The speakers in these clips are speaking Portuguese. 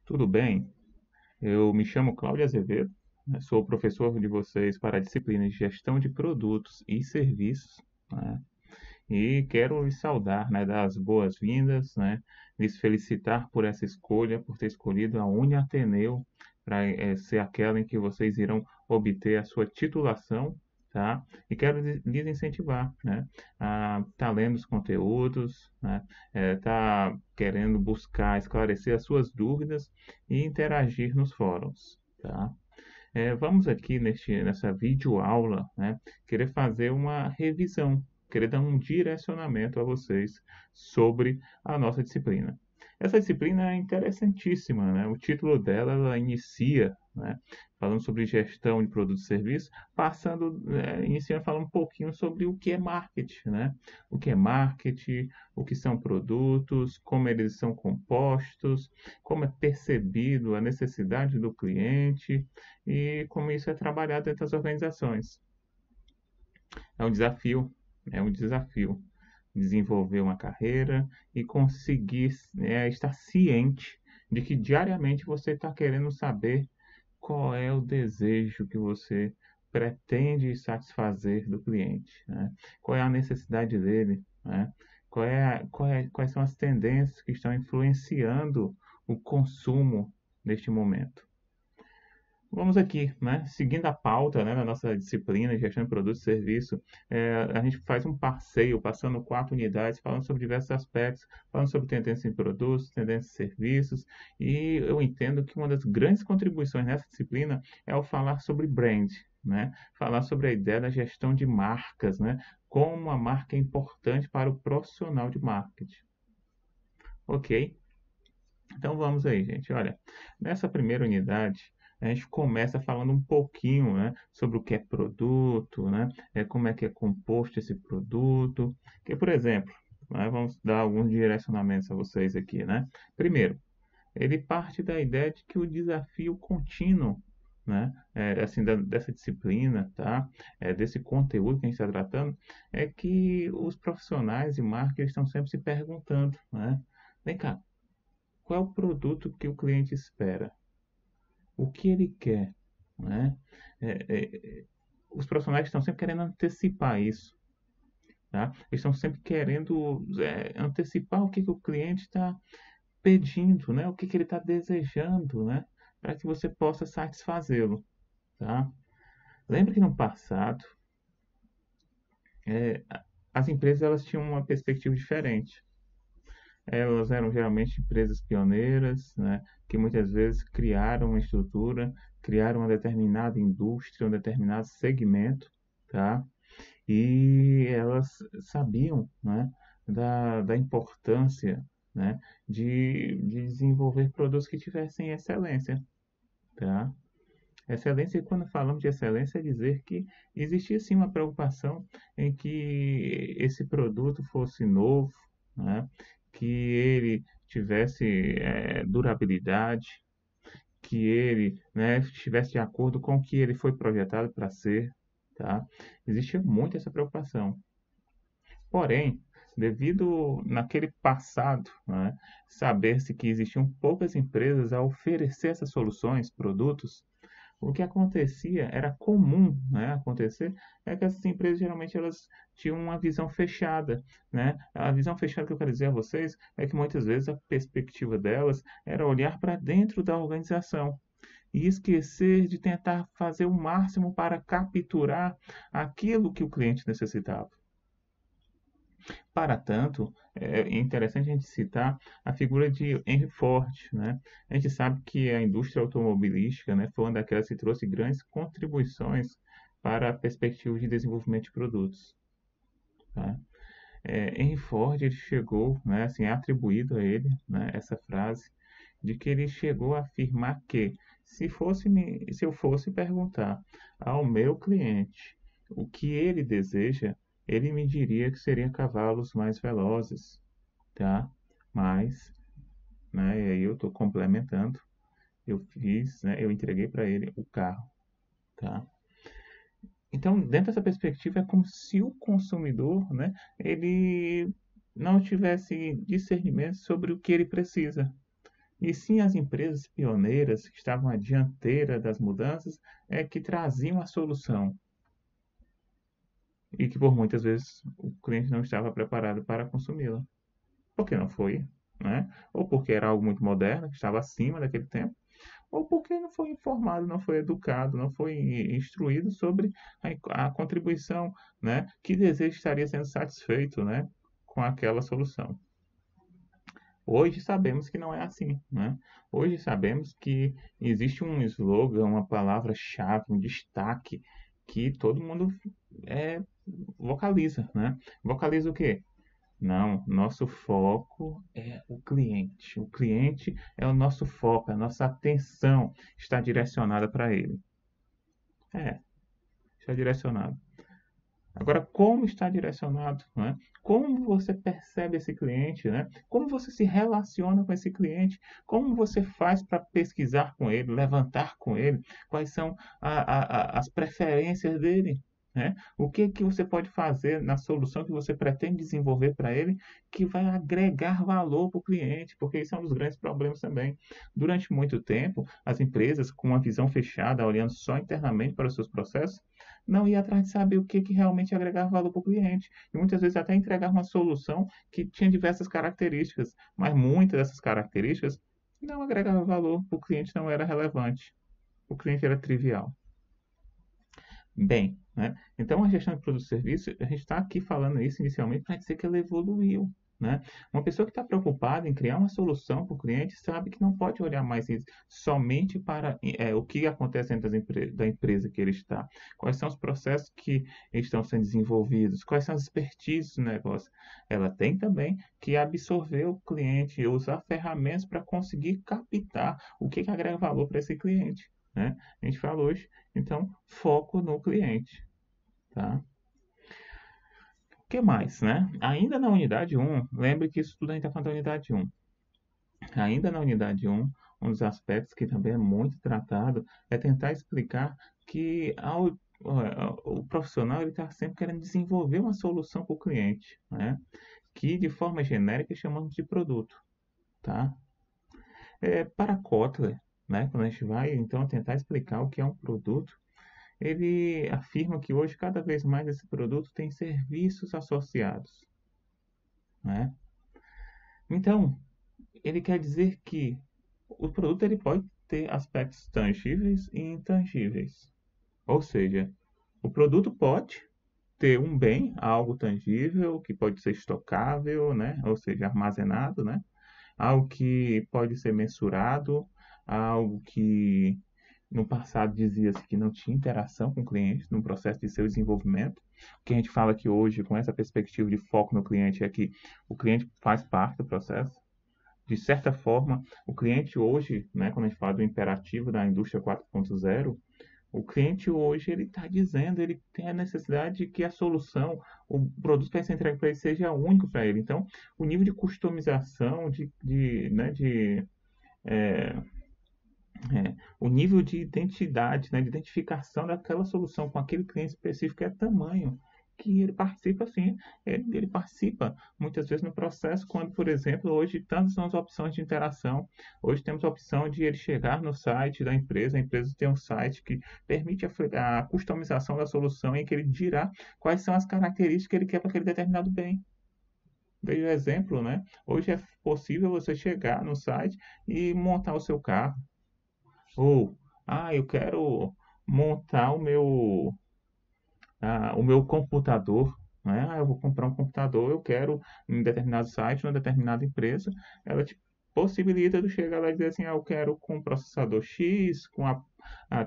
Tudo bem? Eu me chamo Cláudio Azevedo, né, sou professor de vocês para a disciplina de Gestão de Produtos e Serviços, né, e quero lhes saudar, né, dar as boas-vindas, né, lhes felicitar por essa escolha, por ter escolhido a Uniateneu para ser aquela em que vocês irão obter a sua titulação, tá? E quero lhes incentivar, né, a estar lendo os conteúdos, né, tá querendo buscar esclarecer as suas dúvidas e interagir nos fóruns, tá? Vamos aqui nessa videoaula, né, querer fazer uma revisão, querer dar um direcionamento a vocês sobre a nossa disciplina. Essa disciplina é interessantíssima, né? O título dela, ela inicia, né, falando sobre gestão de produtos e serviços, iniciando falando um pouquinho sobre o que é marketing, né? O que é marketing, o que são produtos, como eles são compostos, como é percebido a necessidade do cliente, e como isso é trabalhado dentro das organizações. É um desafio, é um desafio desenvolver uma carreira e conseguir estar ciente de que diariamente você está querendo saber qual é o desejo que você pretende satisfazer do cliente, né? Qual é a necessidade dele, né? Quais são as tendências que estão influenciando o consumo neste momento. Vamos aqui, né? Seguindo a pauta, né, da nossa disciplina de gestão de produto e serviço, a gente faz um passeio, passando 4 unidades, falando sobre diversos aspectos, falando sobre tendência em produtos, tendência em serviços, e eu entendo que uma das grandes contribuições nessa disciplina é o falar sobre brand, né? Falar sobre a ideia da gestão de marcas, né? Como a marca é importante para o profissional de marketing. Ok? Então vamos aí, gente. Olha, nessa primeira unidade, a gente começa falando um pouquinho, né, sobre o que é produto, né, como é que é composto esse produto. Que, por exemplo, né, vamos dar alguns direcionamentos a vocês aqui, né? Primeiro, ele parte da ideia de que o desafio contínuo, né, assim, dessa disciplina, tá? Desse conteúdo que a gente está tratando, é que os profissionais de marketing estão sempre se perguntando, né? Vem cá, qual é o produto que o cliente espera? O que ele quer? Né? É, os profissionais estão sempre querendo antecipar isso. Tá? Eles estão sempre querendo antecipar o que o cliente está pedindo, né? O que ele está desejando, né? Para que você possa satisfazê-lo. Tá? Lembra que no passado é, as empresas elas tinham uma perspectiva diferente. Elas eram geralmente empresas pioneiras, né, que muitas vezes criaram uma estrutura, criaram uma determinada indústria, um determinado segmento, tá? E elas sabiam, né, da importância, né, de desenvolver produtos que tivessem excelência, tá? Excelência, e quando falamos de excelência, é dizer que existia sim uma preocupação em que esse produto fosse novo, né? Que ele tivesse durabilidade, que ele, né, estivesse de acordo com o que ele foi projetado para ser, tá? Existia muito essa preocupação. Porém, devido naquele passado, né, saber-se que existiam poucas empresas a oferecer essas soluções, produtos, o que acontecia, era comum, né, acontecer, é que essas empresas geralmente elas tinham uma visão fechada, né? A visão fechada que eu quero dizer a vocês é que muitas vezes a perspectiva delas era olhar para dentro da organização e esquecer de tentar fazer o máximo para capturar aquilo que o cliente necessitava. Para tanto, é interessante a gente citar a figura de Henry Ford, né? A gente sabe que a indústria automobilística, né, foi uma daquelas que trouxe grandes contribuições para a perspectiva de desenvolvimento de produtos, tá? Henry Ford ele chegou, né, assim, é atribuído a ele, né, essa frase de que ele chegou a afirmar que se eu fosse perguntar ao meu cliente o que ele deseja, ele me diria que seria cavalos mais velozes, tá? Mas, né, e aí eu estou complementando, eu fiz, né, eu entreguei para ele o carro, tá? Então, dentro dessa perspectiva, é como se o consumidor, né, ele não tivesse discernimento sobre o que ele precisa. e sim as empresas pioneiras que estavam à dianteira das mudanças que traziam a solução e que por muitas vezes o cliente não estava preparado para consumi-la. Porque não foi, né? Ou porque era algo muito moderno, que estava acima daquele tempo, ou porque não foi informado, não foi educado, não foi instruído sobre a contribuição, né? Que desejo estaria sendo satisfeito, né? Com aquela solução. Hoje sabemos que não é assim, né? Hoje sabemos que existe um slogan, uma palavra-chave, um destaque que todo mundo é, vocaliza, né? Vocaliza o quê? Não, nosso foco é o cliente. O cliente é o nosso foco, a nossa atenção está direcionada para ele. É, está direcionado. Agora, como está direcionado, né? Como você percebe esse cliente, né? Como você se relaciona com esse cliente? Como você faz para pesquisar com ele, levantar com ele? Quais são as preferências dele? Né? O que que você pode fazer na solução que você pretende desenvolver para ele que vai agregar valor para o cliente? Porque isso é um dos grandes problemas também. Durante muito tempo, as empresas com uma visão fechada, olhando só internamente para os seus processos, não ia atrás de saber o que, que realmente agregava valor para o cliente. E muitas vezes até entregar uma solução que tinha diversas características, mas muitas dessas características não agregavam valor, para o cliente não era relevante, o cliente era trivial. Bem, né? Então a gestão de produto e serviço, a gente está aqui falando isso inicialmente para dizer que ela evoluiu. Né? Uma pessoa que está preocupada em criar uma solução para o cliente sabe que não pode olhar mais somente para o que acontece dentro da empresa que ele está, quais são os processos que estão sendo desenvolvidos, quais são as expertises do negócio. Ela tem também que absorver o cliente e usar ferramentas para conseguir captar o que agrega valor para esse cliente. Né? A gente fala hoje, então, foco no cliente. Tá? O que mais, né? Ainda na unidade um, lembre que isso tudo a gente está falando da unidade um. Ainda na unidade um dos aspectos que também é muito tratado é tentar explicar que o profissional está sempre querendo desenvolver uma solução para o cliente, né? Que de forma genérica chamamos de produto. Tá? Para Kotler, né? Quando a gente vai então tentar explicar o que é um produto, ele afirma que hoje cada vez mais esse produto tem serviços associados, né? Então, ele quer dizer que o produto ele pode ter aspectos tangíveis e intangíveis. Ou seja, o produto pode ter um bem, algo tangível, que pode ser estocável, né? Ou seja, armazenado, né? Algo que pode ser mensurado, algo que no passado dizia-se que não tinha interação com o cliente no processo de seu desenvolvimento. O que a gente fala que hoje, com essa perspectiva de foco no cliente, é que o cliente faz parte do processo. De certa forma, o cliente hoje, né, quando a gente fala do imperativo da indústria 4.0, o cliente hoje ele está dizendo, ele tem a necessidade de que a solução, o produto que vai ser entregue para ele seja único para ele. Então, o nível de customização, né, o nível de identidade, né, de identificação daquela solução com aquele cliente específico é tamanho que ele participa assim, ele participa muitas vezes no processo quando, por exemplo, hoje tantas são as opções de interação, hoje temos a opção de ele chegar no site da empresa, a empresa tem um site que permite a customização da solução em que ele dirá quais são as características que ele quer para aquele determinado bem. Dei o exemplo, né? Hoje é possível você chegar no site e montar o seu carro, ou, eu quero montar o meu computador, né? Eu vou comprar um computador, eu quero em determinado site, uma determinada empresa, ela te possibilita de chegar lá e dizer assim, eu quero com processador X, com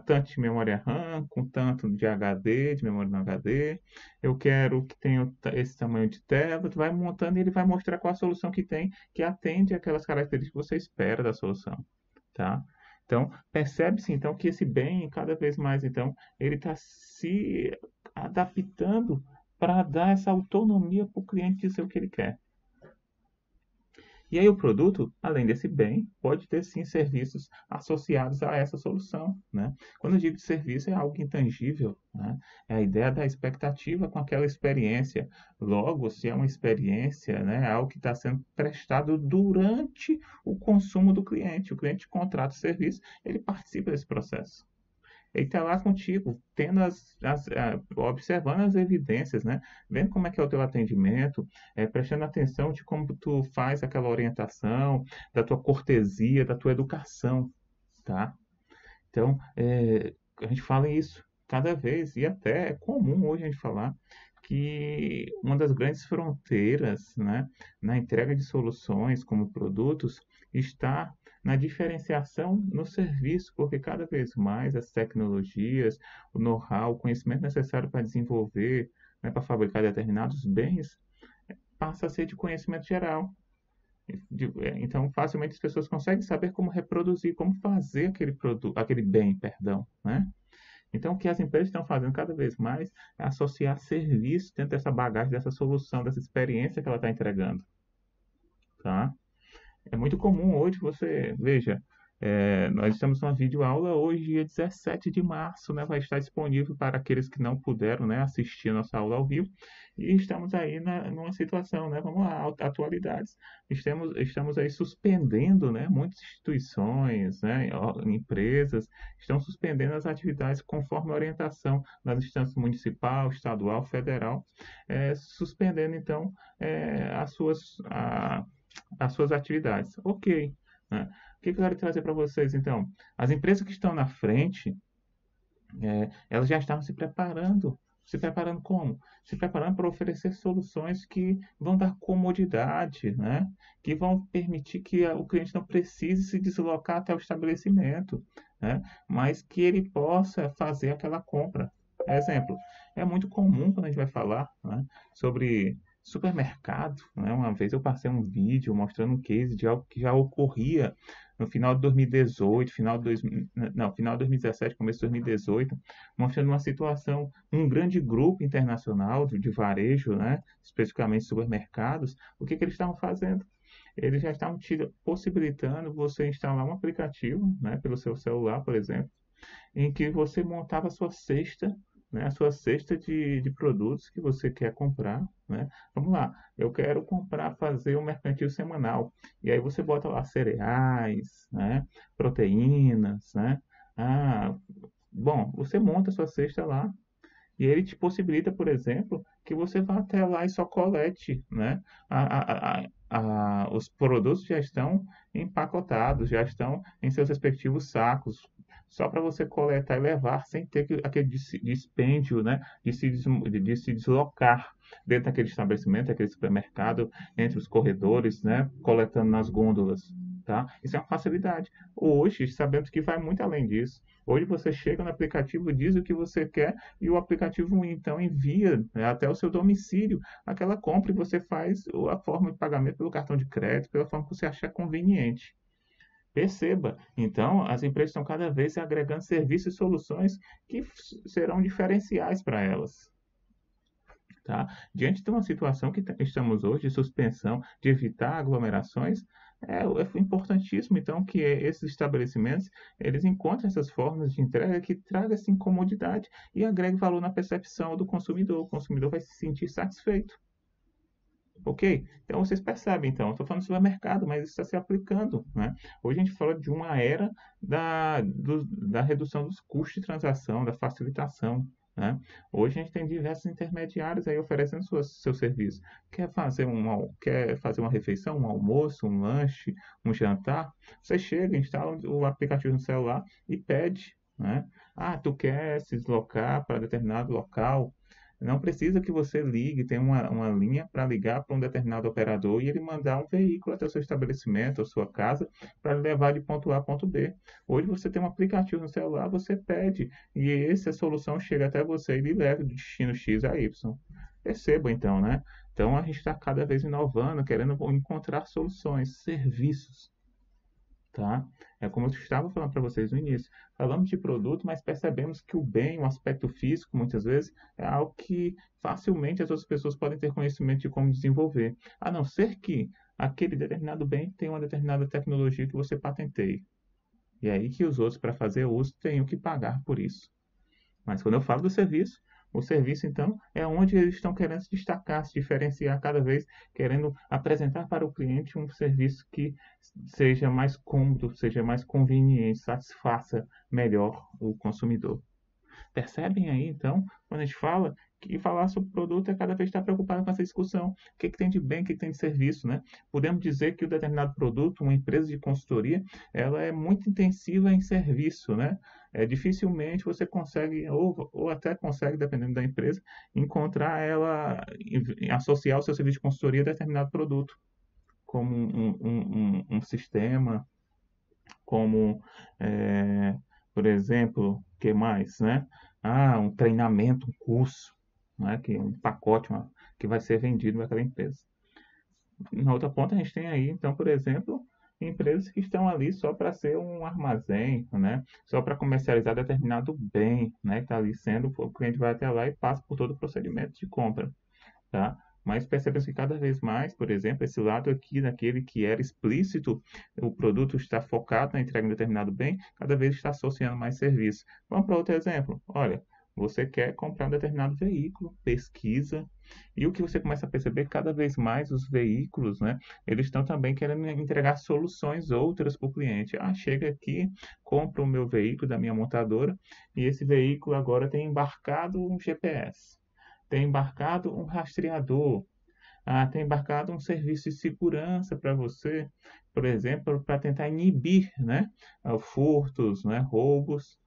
tanto de memória RAM, com tanto de HD, de memória no HD, eu quero que tenha esse tamanho de tela, tu vai montando e ele vai mostrar qual a solução que tem, que atende aquelas características que você espera da solução, tá? Então, percebe-se então que esse bem, cada vez mais, então, ele está se adaptando para dar essa autonomia para o cliente dizer o que ele quer. E aí o produto, além desse bem, pode ter sim serviços associados a essa solução, né? Quando eu digo de serviço, é algo intangível, né? É a ideia da expectativa com aquela experiência. Logo, se é uma experiência, né, é algo que está sendo prestado durante o consumo do cliente. O cliente contrata o serviço, ele participa desse processo. Ele está lá contigo, tendo observando as evidências, né? Vendo como é que é o teu atendimento, prestando atenção de como tu faz aquela orientação, da tua cortesia, da tua educação, tá? Então, a gente fala isso cada vez, e até é comum hoje a gente falar que uma das grandes fronteiras, né, na entrega de soluções como produtos está na diferenciação no serviço, porque cada vez mais as tecnologias, o know-how, o conhecimento necessário para desenvolver, né, para fabricar determinados bens, passa a ser de conhecimento geral. Então, facilmente as pessoas conseguem saber como reproduzir, como fazer aquele produto, aquele bem, perdão, né? Então, o que as empresas estão fazendo cada vez mais é associar serviço dentro dessa bagagem, dessa solução, dessa experiência que ela está entregando, tá? É muito comum hoje você, veja, nós estamos numa videoaula hoje, dia 17 de março, né? Vai estar disponível para aqueles que não puderam, né, assistir a nossa aula ao vivo. E estamos aí numa situação, né? Vamos lá, atualidades. Estamos aí suspendendo, né? Muitas instituições, né? Empresas estão suspendendo as atividades conforme a orientação das instâncias municipal, estadual, federal, suspendendo então as as suas atividades. Ok. Né? O que eu quero trazer para vocês, então? As empresas que estão na frente, elas já estavam se preparando. Se preparando como? Se preparando para oferecer soluções que vão dar comodidade, né? Que vão permitir que o cliente não precise se deslocar até o estabelecimento, né? Mas que ele possa fazer aquela compra. Exemplo, é muito comum quando a gente vai falar, né, sobre supermercado, né? Uma vez eu passei um vídeo mostrando um case de algo que já ocorria no final de 2018, final de 2017, começo de 2018, mostrando uma situação, um grande grupo internacional de varejo, né, especificamente supermercados, o que eles estavam fazendo? Eles já estavam possibilitando você instalar um aplicativo, né, pelo seu celular, por exemplo, em que você montava a sua cesta, né, a sua cesta de produtos que você quer comprar, né? Vamos lá, eu quero comprar, fazer um mercantil semanal. E aí você bota lá cereais, né, proteínas, né? Ah, bom, você monta a sua cesta lá e ele te possibilita, por exemplo, que você vá até lá e só colete, né? Os produtos já estão empacotados, já estão em seus respectivos sacos, só para você coletar e levar sem ter aquele dispêndio, né? De se deslocar dentro daquele estabelecimento, daquele supermercado, entre os corredores, né? Coletando nas gôndolas. Tá? Isso é uma facilidade. Hoje, sabemos que vai muito além disso. Hoje você chega no aplicativo, diz o que você quer e o aplicativo então envia, né, até o seu domicílio aquela compra e você faz a forma de pagamento pelo cartão de crédito, pela forma que você achar conveniente. Perceba, então as empresas estão cada vez agregando serviços e soluções que serão diferenciais para elas. Tá? Diante de uma situação que estamos hoje, de suspensão, de evitar aglomerações, é importantíssimo, então, que esses estabelecimentos eles encontrem essas formas de entrega que tragam essa incomodidade e agregue valor na percepção do consumidor. O consumidor vai se sentir satisfeito. Ok? Então vocês percebem, então, eu estou falando sobre o mercado, mas isso está se aplicando. Né? Hoje a gente fala de uma era da redução dos custos de transação, da facilitação. Né? Hoje a gente tem diversos intermediários aí oferecendo seu serviço. Quer fazer uma refeição, um almoço, um lanche, um jantar? Você chega, instala o aplicativo no celular e pede. Né? Ah, tu quer se deslocar para determinado local? Não precisa que você ligue, tem uma linha para ligar para um determinado operador e ele mandar um veículo até o seu estabelecimento, a sua casa, para levar de ponto A a ponto B. Hoje você tem um aplicativo no celular, você pede, e essa solução chega até você e lhe leva do destino X a Y. Perceba então, né? Então a gente está cada vez inovando, querendo encontrar soluções, serviços. Tá? É como eu estava falando para vocês no início. Falamos de produto, mas percebemos que o bem, o aspecto físico, muitas vezes, é algo que facilmente as outras pessoas podem ter conhecimento de como desenvolver. A não ser que aquele determinado bem tem uma determinada tecnologia que você patenteia. E é aí que os outros, para fazer uso, têm que pagar por isso. Mas quando eu falo do serviço, o serviço, então, é onde eles estão querendo se destacar, se diferenciar cada vez, querendo apresentar para o cliente um serviço que seja mais cômodo, seja mais conveniente, satisfaça melhor o consumidor. Percebem aí, então, quando a gente fala que falar sobre produto é cada vez estar preocupado com essa discussão. O que tem de bem, o que tem de serviço, né? Podemos dizer que o determinado produto, uma empresa de consultoria, ela é muito intensiva em serviço, né? Dificilmente você consegue, ou até consegue, dependendo da empresa, encontrar ela, associar o seu serviço de consultoria a determinado produto, como um sistema, como, é, por exemplo, o que mais, né? Um treinamento, um curso, né? Que um pacote que vai ser vendido naquela empresa. Na outra ponta, a gente tem aí, então, por exemplo, empresas que estão ali só para ser um armazém, né? Só para comercializar determinado bem, né? Que está ali sendo, o cliente vai até lá e passa por todo o procedimento de compra, tá? Mas percebemos que cada vez mais, por exemplo, esse lado aqui, daquele que era explícito, o produto está focado na entrega de um determinado bem, cada vez está associando mais serviço. Vamos para outro exemplo. Olha, você quer comprar um determinado veículo, pesquisa, e o que você começa a perceber, cada vez mais os veículos, né, eles estão também querendo entregar soluções outras para o cliente. Chega aqui, compra o meu veículo da minha montadora, e esse veículo agora tem embarcado um GPS, tem embarcado um rastreador, tem embarcado um serviço de segurança para você, por exemplo, para tentar inibir, né, furtos, né, roubos.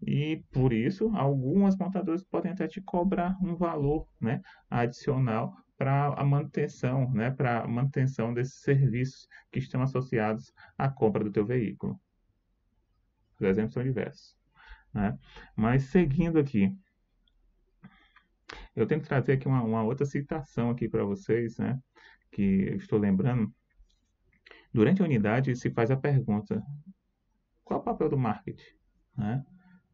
E por isso, algumas montadoras podem até te cobrar um valor, né, adicional para a manutenção, né, para a manutenção desses serviços que estão associados à compra do teu veículo. Os exemplos são diversos, né? Mas seguindo aqui, eu tenho que trazer aqui uma outra citação aqui para vocês, né? Que eu estou lembrando. Durante a unidade se faz a pergunta: qual é o papel do marketing, né?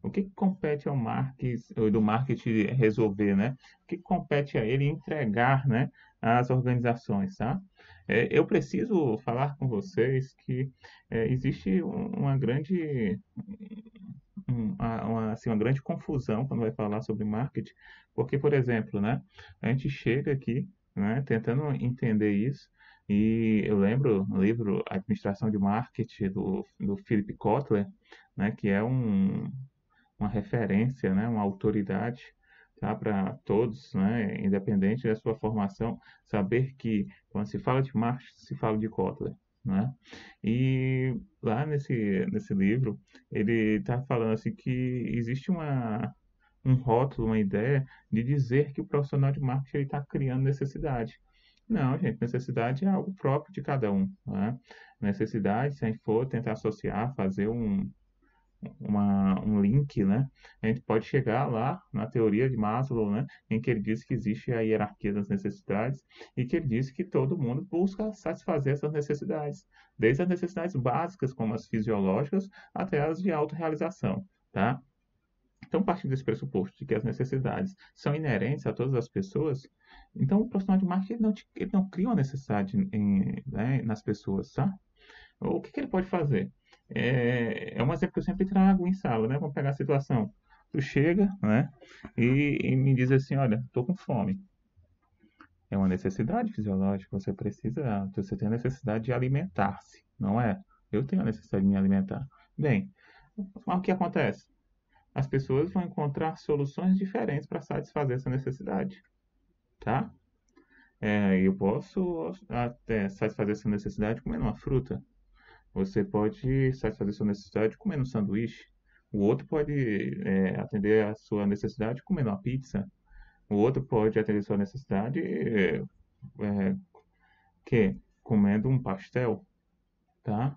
O que compete ao marketing, do marketing resolver, né? O que compete a ele entregar, né, às organizações, tá? Eu preciso falar com vocês que existe uma grande assim, uma grande confusão quando vai falar sobre marketing, porque, por exemplo, né, a gente chega aqui, né, tentando entender isso, e eu lembro no livro Administração de Marketing do Philip Kotler, né, que é uma referência, né, uma autoridade, tá, para todos, né, independente da sua formação, saber que quando se fala de marketing, se fala de Kotler, né? E lá nesse livro, ele está falando assim que existe um rótulo, uma ideia de dizer que o profissional de marketing está criando necessidade. Não, gente, necessidade é algo próprio de cada um, né? Necessidade, se a gente for tentar associar, fazer um link, né? A gente pode chegar lá na teoria de Maslow, né? Em que ele diz que existe a hierarquia das necessidades e que ele diz que todo mundo busca satisfazer essas necessidades, desde as necessidades básicas, como as fisiológicas, até as de autorrealização, tá? Então, partindo desse pressuposto de que as necessidades são inerentes a todas as pessoas, então o profissional de marketing ele não cria uma necessidade né, nas pessoas, tá? O que ele pode fazer? É um exemplo que eu sempre trago em sala, né? Vamos pegar a situação. Tu chega, né? E me diz assim, olha, tô com fome. É uma necessidade fisiológica, você tem a necessidade de alimentar-se, não é? Eu tenho a necessidade de me alimentar. Bem, mas o que acontece? As pessoas vão encontrar soluções diferentes para satisfazer essa necessidade, tá? Eu posso até satisfazer essa necessidade comendo uma fruta. Você pode satisfazer sua necessidade comendo um sanduíche. O outro pode atender a sua necessidade comendo uma pizza. O outro pode atender a sua necessidade que comendo um pastel, tá?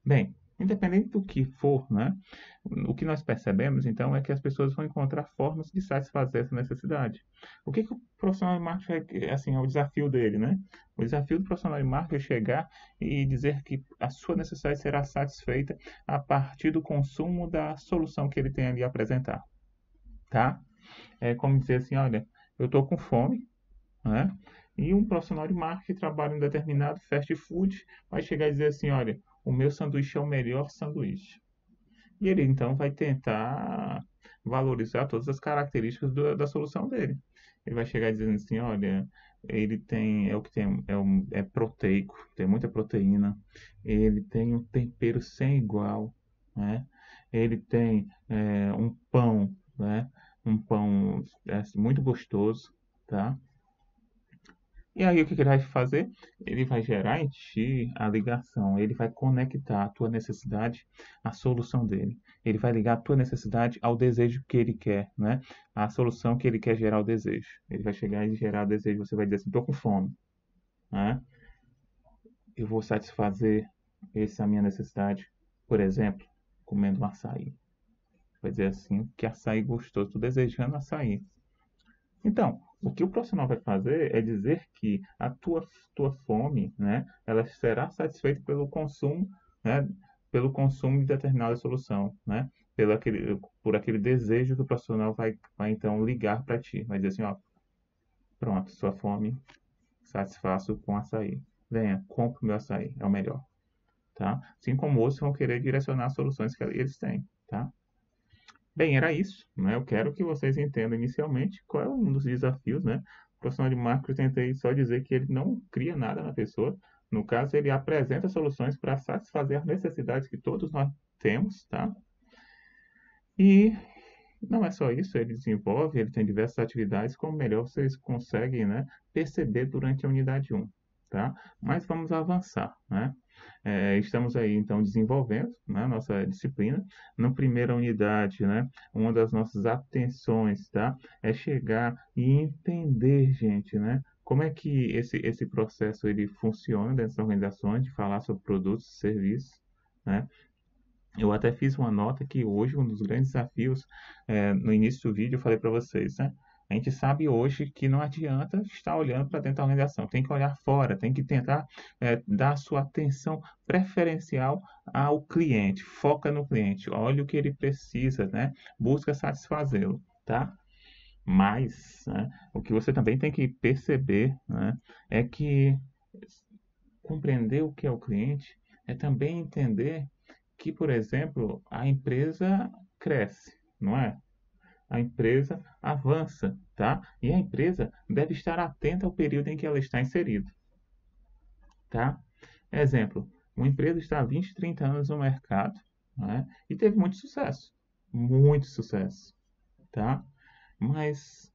Bem, independente do que for, né? O que nós percebemos, então, é que as pessoas vão encontrar formas de satisfazer essa necessidade. O o profissional de marketing, assim, é o desafio dele, né? O desafio do profissional de marketing é chegar e dizer que a sua necessidade será satisfeita a partir do consumo da solução que ele tem ali a apresentar, tá? É como dizer assim, olha, eu estou com fome, né? E um profissional de marketing que trabalha em um determinado fast food vai chegar e dizer assim, olha, o meu sanduíche é o melhor sanduíche. E ele então vai tentar valorizar todas as características da solução dele. Ele vai chegar dizendo assim, olha, ele tem, é o que tem, é proteico, tem muita proteína, ele tem um tempero sem igual, né? Ele tem um pão, né? Um pão muito gostoso, tá? E aí o que que ele vai fazer? Ele vai gerar em ti a ligação, ele vai conectar a tua necessidade à solução dele. Ele vai ligar a tua necessidade ao desejo que ele quer, né? A solução que ele quer gerar o desejo. Ele vai chegar e gerar o desejo, você vai dizer assim, estou com fome, né? Eu vou satisfazer essa minha necessidade, por exemplo, comendo um açaí. Vai dizer assim, que açaí gostoso, estou desejando açaí. Então, o que o profissional vai fazer é dizer que a tua fome, né, ela será satisfeita pelo consumo, né, pelo consumo de determinada solução, né, por aquele desejo que o profissional vai então ligar para ti, vai dizer assim, ó, pronto, sua fome satisfaço com açaí. Venha, compre o meu açaí, é o melhor, tá? Assim como outros vão querer direcionar as soluções que eles têm, tá? Bem, era isso, né? Eu quero que vocês entendam inicialmente qual é um dos desafios, né? O profissional de marketing, eu tentei só dizer que ele não cria nada na pessoa. No caso, ele apresenta soluções para satisfazer as necessidades que todos nós temos, tá? E não é só isso, ele desenvolve, ele tem diversas atividades, como melhor vocês conseguem, né, perceber durante a unidade um, tá? Mas vamos avançar, né? Estamos aí, então, desenvolvendo, né, nossa disciplina. Na primeira unidade, né, uma das nossas atenções, tá, é chegar e entender, gente, né, como é que esse processo ele funciona dentro das organizações, de falar sobre produtos e serviços, né? Eu até fiz uma nota que hoje um dos grandes desafios, no início do vídeo eu falei para vocês, né? A gente sabe hoje que não adianta estar olhando para dentro da organização, tem que olhar fora, tem que tentar dar sua atenção preferencial ao cliente, foca no cliente, olha o que ele precisa, né? Busca satisfazê-lo, tá? Mas, né, o que você também tem que perceber, né, é que compreender o que é o cliente é também entender que, por exemplo, a empresa cresce, não é? A empresa avança, tá? E a empresa deve estar atenta ao período em que ela está inserida, tá? Exemplo, uma empresa está há 20, 30 anos no mercado, né? E teve muito sucesso, tá? Mas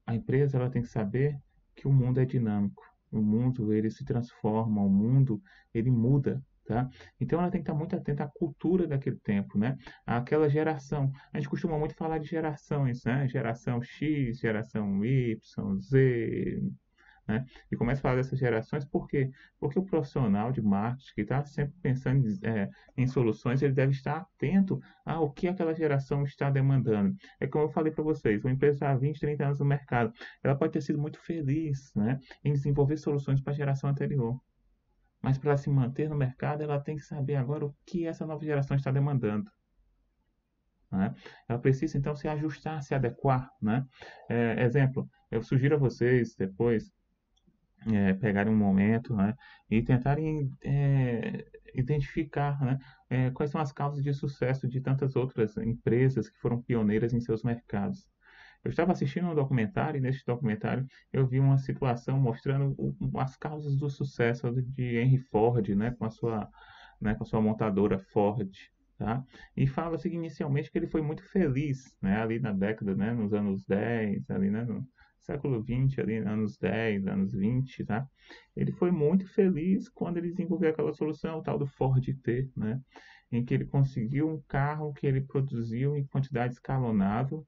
a empresa ela tem que saber que o mundo é dinâmico, o mundo ele se transforma, o mundo ele muda, tá? Então ela tem que estar muito atenta à cultura daquele tempo, né? Àquela geração. A gente costuma muito falar de gerações, né? Geração X, geração Y, Z, né? E começa a falar dessas gerações, por quê? Porque o profissional de marketing que está sempre pensando em soluções, ele deve estar atento ao que aquela geração está demandando. É como eu falei para vocês, uma empresa há 20, 30 anos no mercado, ela pode ter sido muito feliz, né, em desenvolver soluções para a geração anterior. Mas para se manter no mercado, ela tem que saber agora o que essa nova geração está demandando. Né? Ela precisa então se ajustar, se adequar. Né? Exemplo, eu sugiro a vocês depois pegarem um momento, né, e tentarem identificar, né, quais são as causas de sucesso de tantas outras empresas que foram pioneiras em seus mercados. Eu estava assistindo um documentário e nesse documentário eu vi uma situação mostrando as causas do sucesso de Henry Ford, né, com a sua montadora Ford. Tá? E fala-se inicialmente que ele foi muito feliz, né, ali na década, né, nos anos 10, ali, né, no século 20, ali, anos 10, anos 20, tá? Ele foi muito feliz quando ele desenvolveu aquela solução, o tal do Ford T, né? Em que ele conseguiu um carro que ele produziu em quantidade escalonável,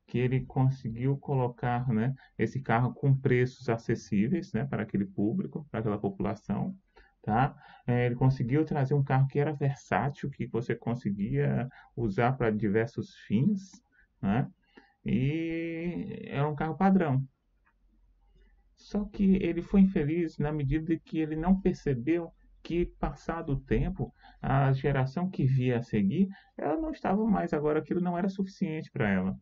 que ele conseguiu colocar, né, esse carro com preços acessíveis, né, para aquele público, para aquela população, tá? Ele conseguiu trazer um carro que era versátil, que você conseguia usar para diversos fins, né? E era um carro padrão. Só que ele foi infeliz na medida que ele não percebeu que, passado o tempo, a geração que via a seguir, ela não estava mais agora, aquilo não era suficiente para ela.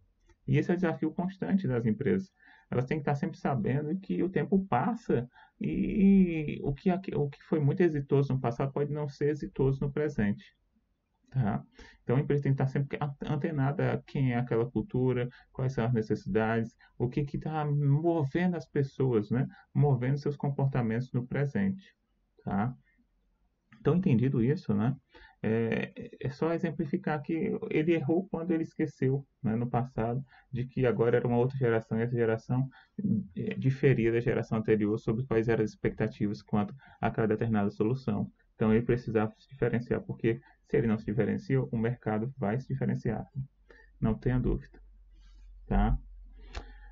E esse é o desafio constante das empresas. elas têm que estar sempre sabendo que o tempo passa e o que foi muito exitoso no passado pode não ser exitoso no presente. Tá? Então a empresa tem que estar sempre antenada a quem é aquela cultura, quais são as necessidades, o que está movendo as pessoas, né? Movendo seus comportamentos no presente. Tá? Então, entendido isso, né? É só exemplificar que ele errou quando ele esqueceu, né, no passado, de que agora era uma outra geração e essa geração diferia da geração anterior sobre quais eram as expectativas quanto a cada determinada solução. Então, ele precisava se diferenciar, porque se ele não se diferencia, o mercado vai se diferenciar. Não tenha dúvida, tá?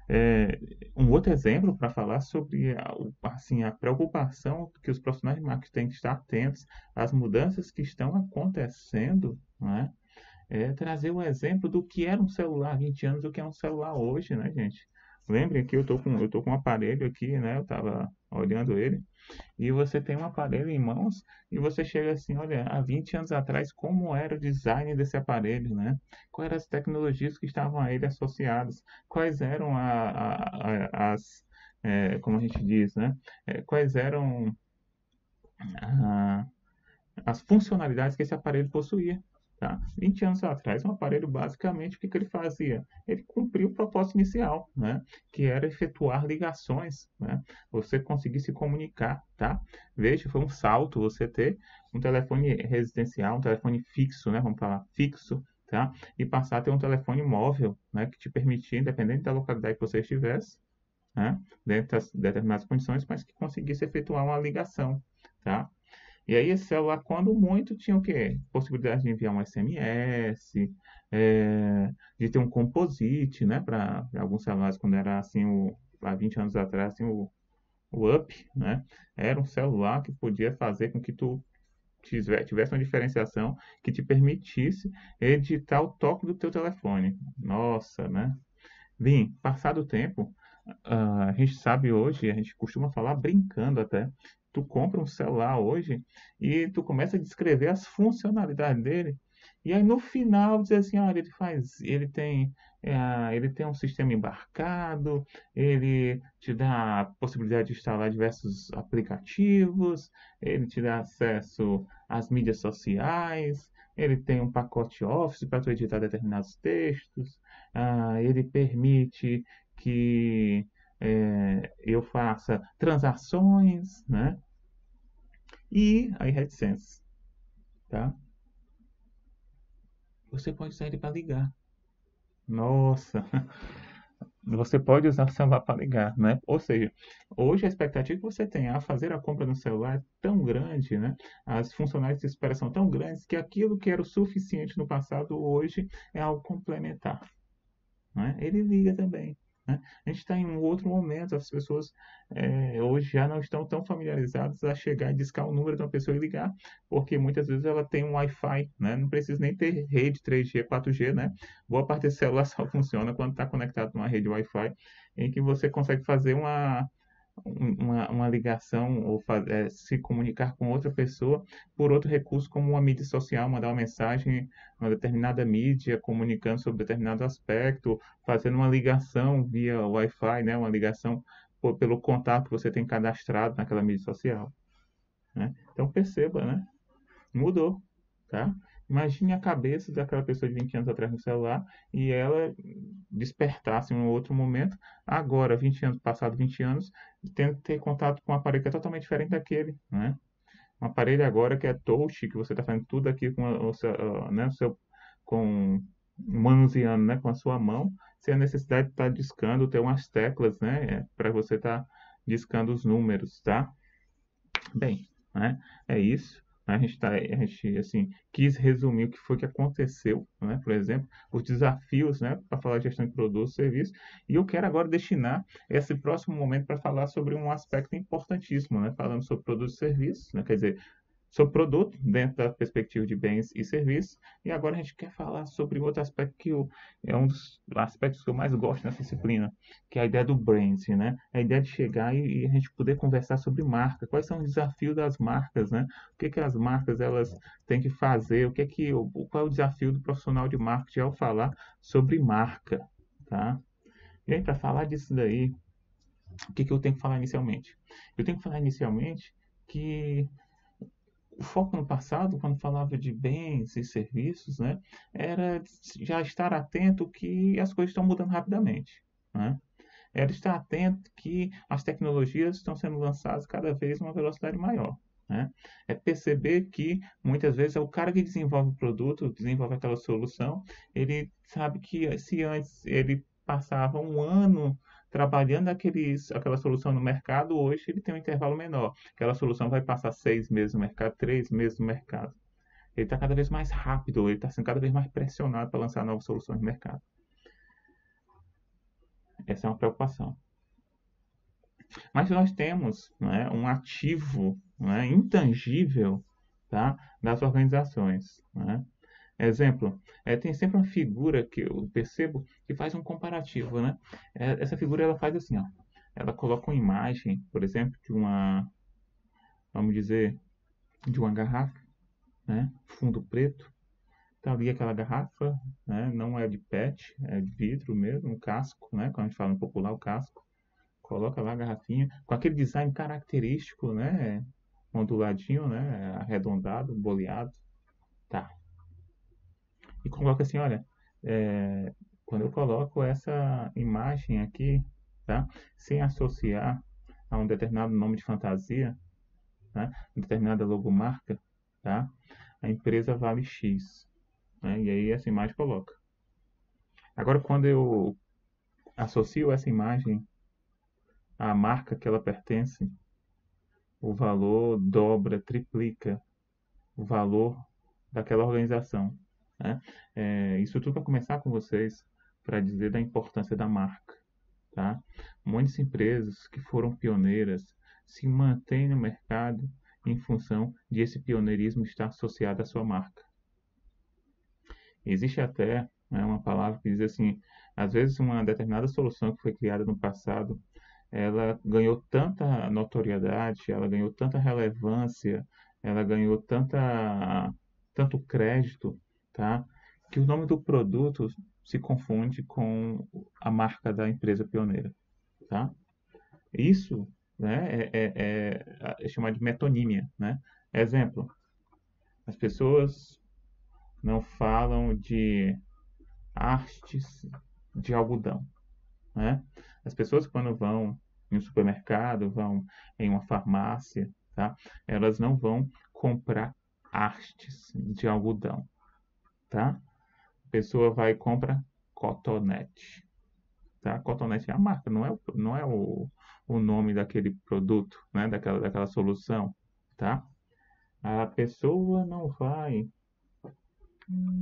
É, um outro exemplo para falar sobre assim, a preocupação que os profissionais de marketing têm que estar atentos às mudanças que estão acontecendo, né? Trazer o exemplo do que era um celular há 20 anos, do que é um celular hoje, né, gente? Lembrem que eu tô com um aparelho aqui, né? Eu estava olhando ele, e você tem um aparelho em mãos e você chega assim, olha, há 20 anos atrás, como era o design desse aparelho, né? Quais eram as tecnologias que estavam a ele associadas? Quais eram como a gente diz, né? Quais eram a- as funcionalidades que esse aparelho possuía? Tá? 20 anos atrás, um aparelho basicamente o que ele fazia? Ele cumpriu o propósito inicial, né? Que era efetuar ligações, né? Você conseguir se comunicar, tá? Veja, foi um salto você ter um telefone residencial, um telefone fixo, né? Vamos falar fixo, tá? E passar a ter um telefone móvel, né? Que te permitia, independente da localidade que você estivesse, né? Dentro das determinadas condições, mas que conseguisse efetuar uma ligação, tá? E aí esse celular, quando muito, tinha o quê? Possibilidade de enviar um SMS, de ter um composite, né? Para alguns celulares, quando era assim, há 20 anos atrás, assim, o Up, né? Era um celular que podia fazer com que tu tivesse uma diferenciação que te permitisse editar o toque do teu telefone. Nossa, né? Bem, passado o tempo, a gente sabe hoje, a gente costuma falar brincando até. Tu compra um celular hoje e tu começa a descrever as funcionalidades dele. E aí no final diz assim, olha, ele tem um sistema embarcado, ele te dá a possibilidade de instalar diversos aplicativos, ele te dá acesso às mídias sociais, ele tem um pacote Office para tu editar determinados textos, ele permite que eu faça transações, né? E aí, reticência, tá? Você pode usar ele para ligar. Nossa, você pode usar o celular para ligar, né? Ou seja, hoje a expectativa que você tem a fazer a compra no celular é tão grande, né? As funcionalidades de espera são tão grandes que aquilo que era o suficiente no passado hoje é algo complementar, né? Ele liga também. Né? A gente está em um outro momento, as pessoas hoje já não estão tão familiarizadas a chegar e discar o número de uma pessoa e ligar, porque muitas vezes ela tem um Wi-Fi, né? Não precisa nem ter rede 3G, 4G, né? Boa parte desse celular só funciona quando está conectado numa rede Wi-Fi, em que você consegue fazer uma ligação ou se comunicar com outra pessoa por outro recurso, como uma mídia social, mandar uma mensagem, uma determinada mídia, comunicando sobre determinado aspecto, fazendo uma ligação via Wi-Fi, né? Uma ligação pelo contato que você tem cadastrado naquela mídia social. Né? Então perceba, né? Mudou, tá? Imagine a cabeça daquela pessoa de 20 anos atrás no celular e ela despertasse em um outro momento, agora, 20 anos, passado 20 anos, tendo que ter contato com um aparelho que é totalmente diferente daquele, né? Um aparelho agora que é touch, que você está fazendo tudo aqui com o seu, né, com manuseando, né, com a sua mão, sem a necessidade de estar discando, ter umas teclas, né, para você estar discando os números, tá? Bem, né? É isso. A gente assim quis resumir o que foi que aconteceu, né? Por exemplo, os desafios, né? Para falar de gestão de produtos, e serviços. E eu quero agora destinar esse próximo momento para falar sobre um aspecto importantíssimo, né? Falando sobre produtos e serviços, né? Quer dizer, sobre produto dentro da perspectiva de bens e serviços. E agora a gente quer falar sobre outro aspecto é um dos aspectos que eu mais gosto nessa disciplina, que é a ideia do branding, né? A ideia de chegar e a gente poder conversar sobre marca. Quais são os desafios das marcas, né? O que que as marcas elas têm que fazer? Qual é o desafio do profissional de marketing ao falar sobre marca, tá? E aí, para falar disso daí, O que eu tenho que falar inicialmente? Eu tenho que falar inicialmente que o foco no passado, quando falava de bens e serviços, né, era já estar atento que as coisas estão mudando rapidamente, né? Era estar atento que as tecnologias estão sendo lançadas cada vez a uma velocidade maior, né? É perceber que muitas vezes é o cara que desenvolve o produto, desenvolve aquela solução, ele sabe que se antes ele passava um ano trabalhando aquela solução no mercado, hoje ele tem um intervalo menor. Aquela solução vai passar 6 meses no mercado, 3 meses no mercado. Ele está cada vez mais rápido, ele está sendo cada vez mais pressionado para lançar novas soluções no mercado. Essa é uma preocupação. Mas nós temos, né, um ativo, né, intangível, tá, das organizações. Né? Exemplo, tem sempre uma figura que eu percebo que faz um comparativo. Né? Essa figura ela faz assim, ó, ela coloca uma imagem, por exemplo, de uma, vamos dizer, de uma garrafa, né, fundo preto. Tá ali aquela garrafa, né, não é de PET, é de vidro mesmo, um casco, né, quando a gente fala em popular, o casco. Coloca lá a garrafinha, com aquele design característico, né? Onduladinho, né? Arredondado, boleado. Tá. E coloca assim, olha, quando eu coloco essa imagem aqui, tá? Sem associar a um determinado nome de fantasia, né? Uma determinada logomarca, tá? A empresa vale X, né? E aí essa imagem coloca. Agora, quando eu associo essa imagem à marca que ela pertence, o valor dobra, triplica o valor daquela organização. Né? Isso tudo para começar com vocês, para dizer da importância da marca. Tá? Muitas empresas que foram pioneiras se mantêm no mercado em função de esse pioneirismo estar associado à sua marca. Existe até, né, uma palavra que diz assim, às vezes uma determinada solução que foi criada no passado, ela ganhou tanta notoriedade, ela ganhou tanta relevância, ela ganhou tanto crédito, tá? Que o nome do produto se confunde com a marca da empresa pioneira, tá? Isso, né, é chamado de metonímia, né? Exemplo, as pessoas não falam de hastes de algodão, né? As pessoas quando vão em um supermercado, vão em uma farmácia, tá? Elas não vão comprar hastes de algodão, tá? A pessoa vai e compra cotonete, tá? Cotonete é a marca, não é o nome daquele produto, né? Daquela solução, tá? A pessoa não vai.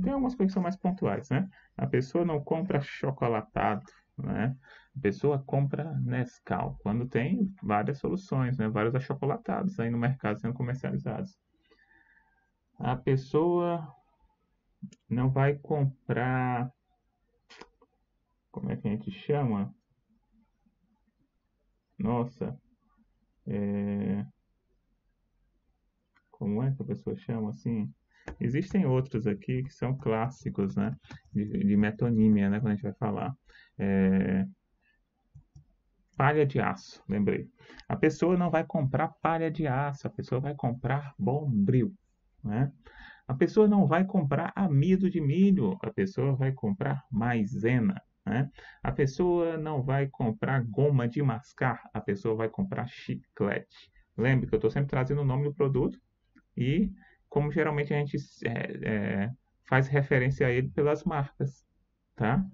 Tem algumas coisas que são mais pontuais, né? A pessoa não compra chocolatado, né? A pessoa compra Nescau, quando tem várias soluções, né? Vários achocolatados aí no mercado sendo comercializados. A pessoa não vai comprar, como é que a gente chama? Nossa, como é que a pessoa chama assim? Existem outros aqui que são clássicos, né? De metonímia, né? Quando a gente vai falar. É, palha de aço, lembrei. A pessoa não vai comprar palha de aço, a pessoa vai comprar Bombril, né? A pessoa não vai comprar amido de milho, a pessoa vai comprar maisena, né? A pessoa não vai comprar goma de mascar, a pessoa vai comprar chiclete. Lembre que eu estou sempre trazendo o nome do produto e como geralmente a gente faz referência a ele pelas marcas, tá?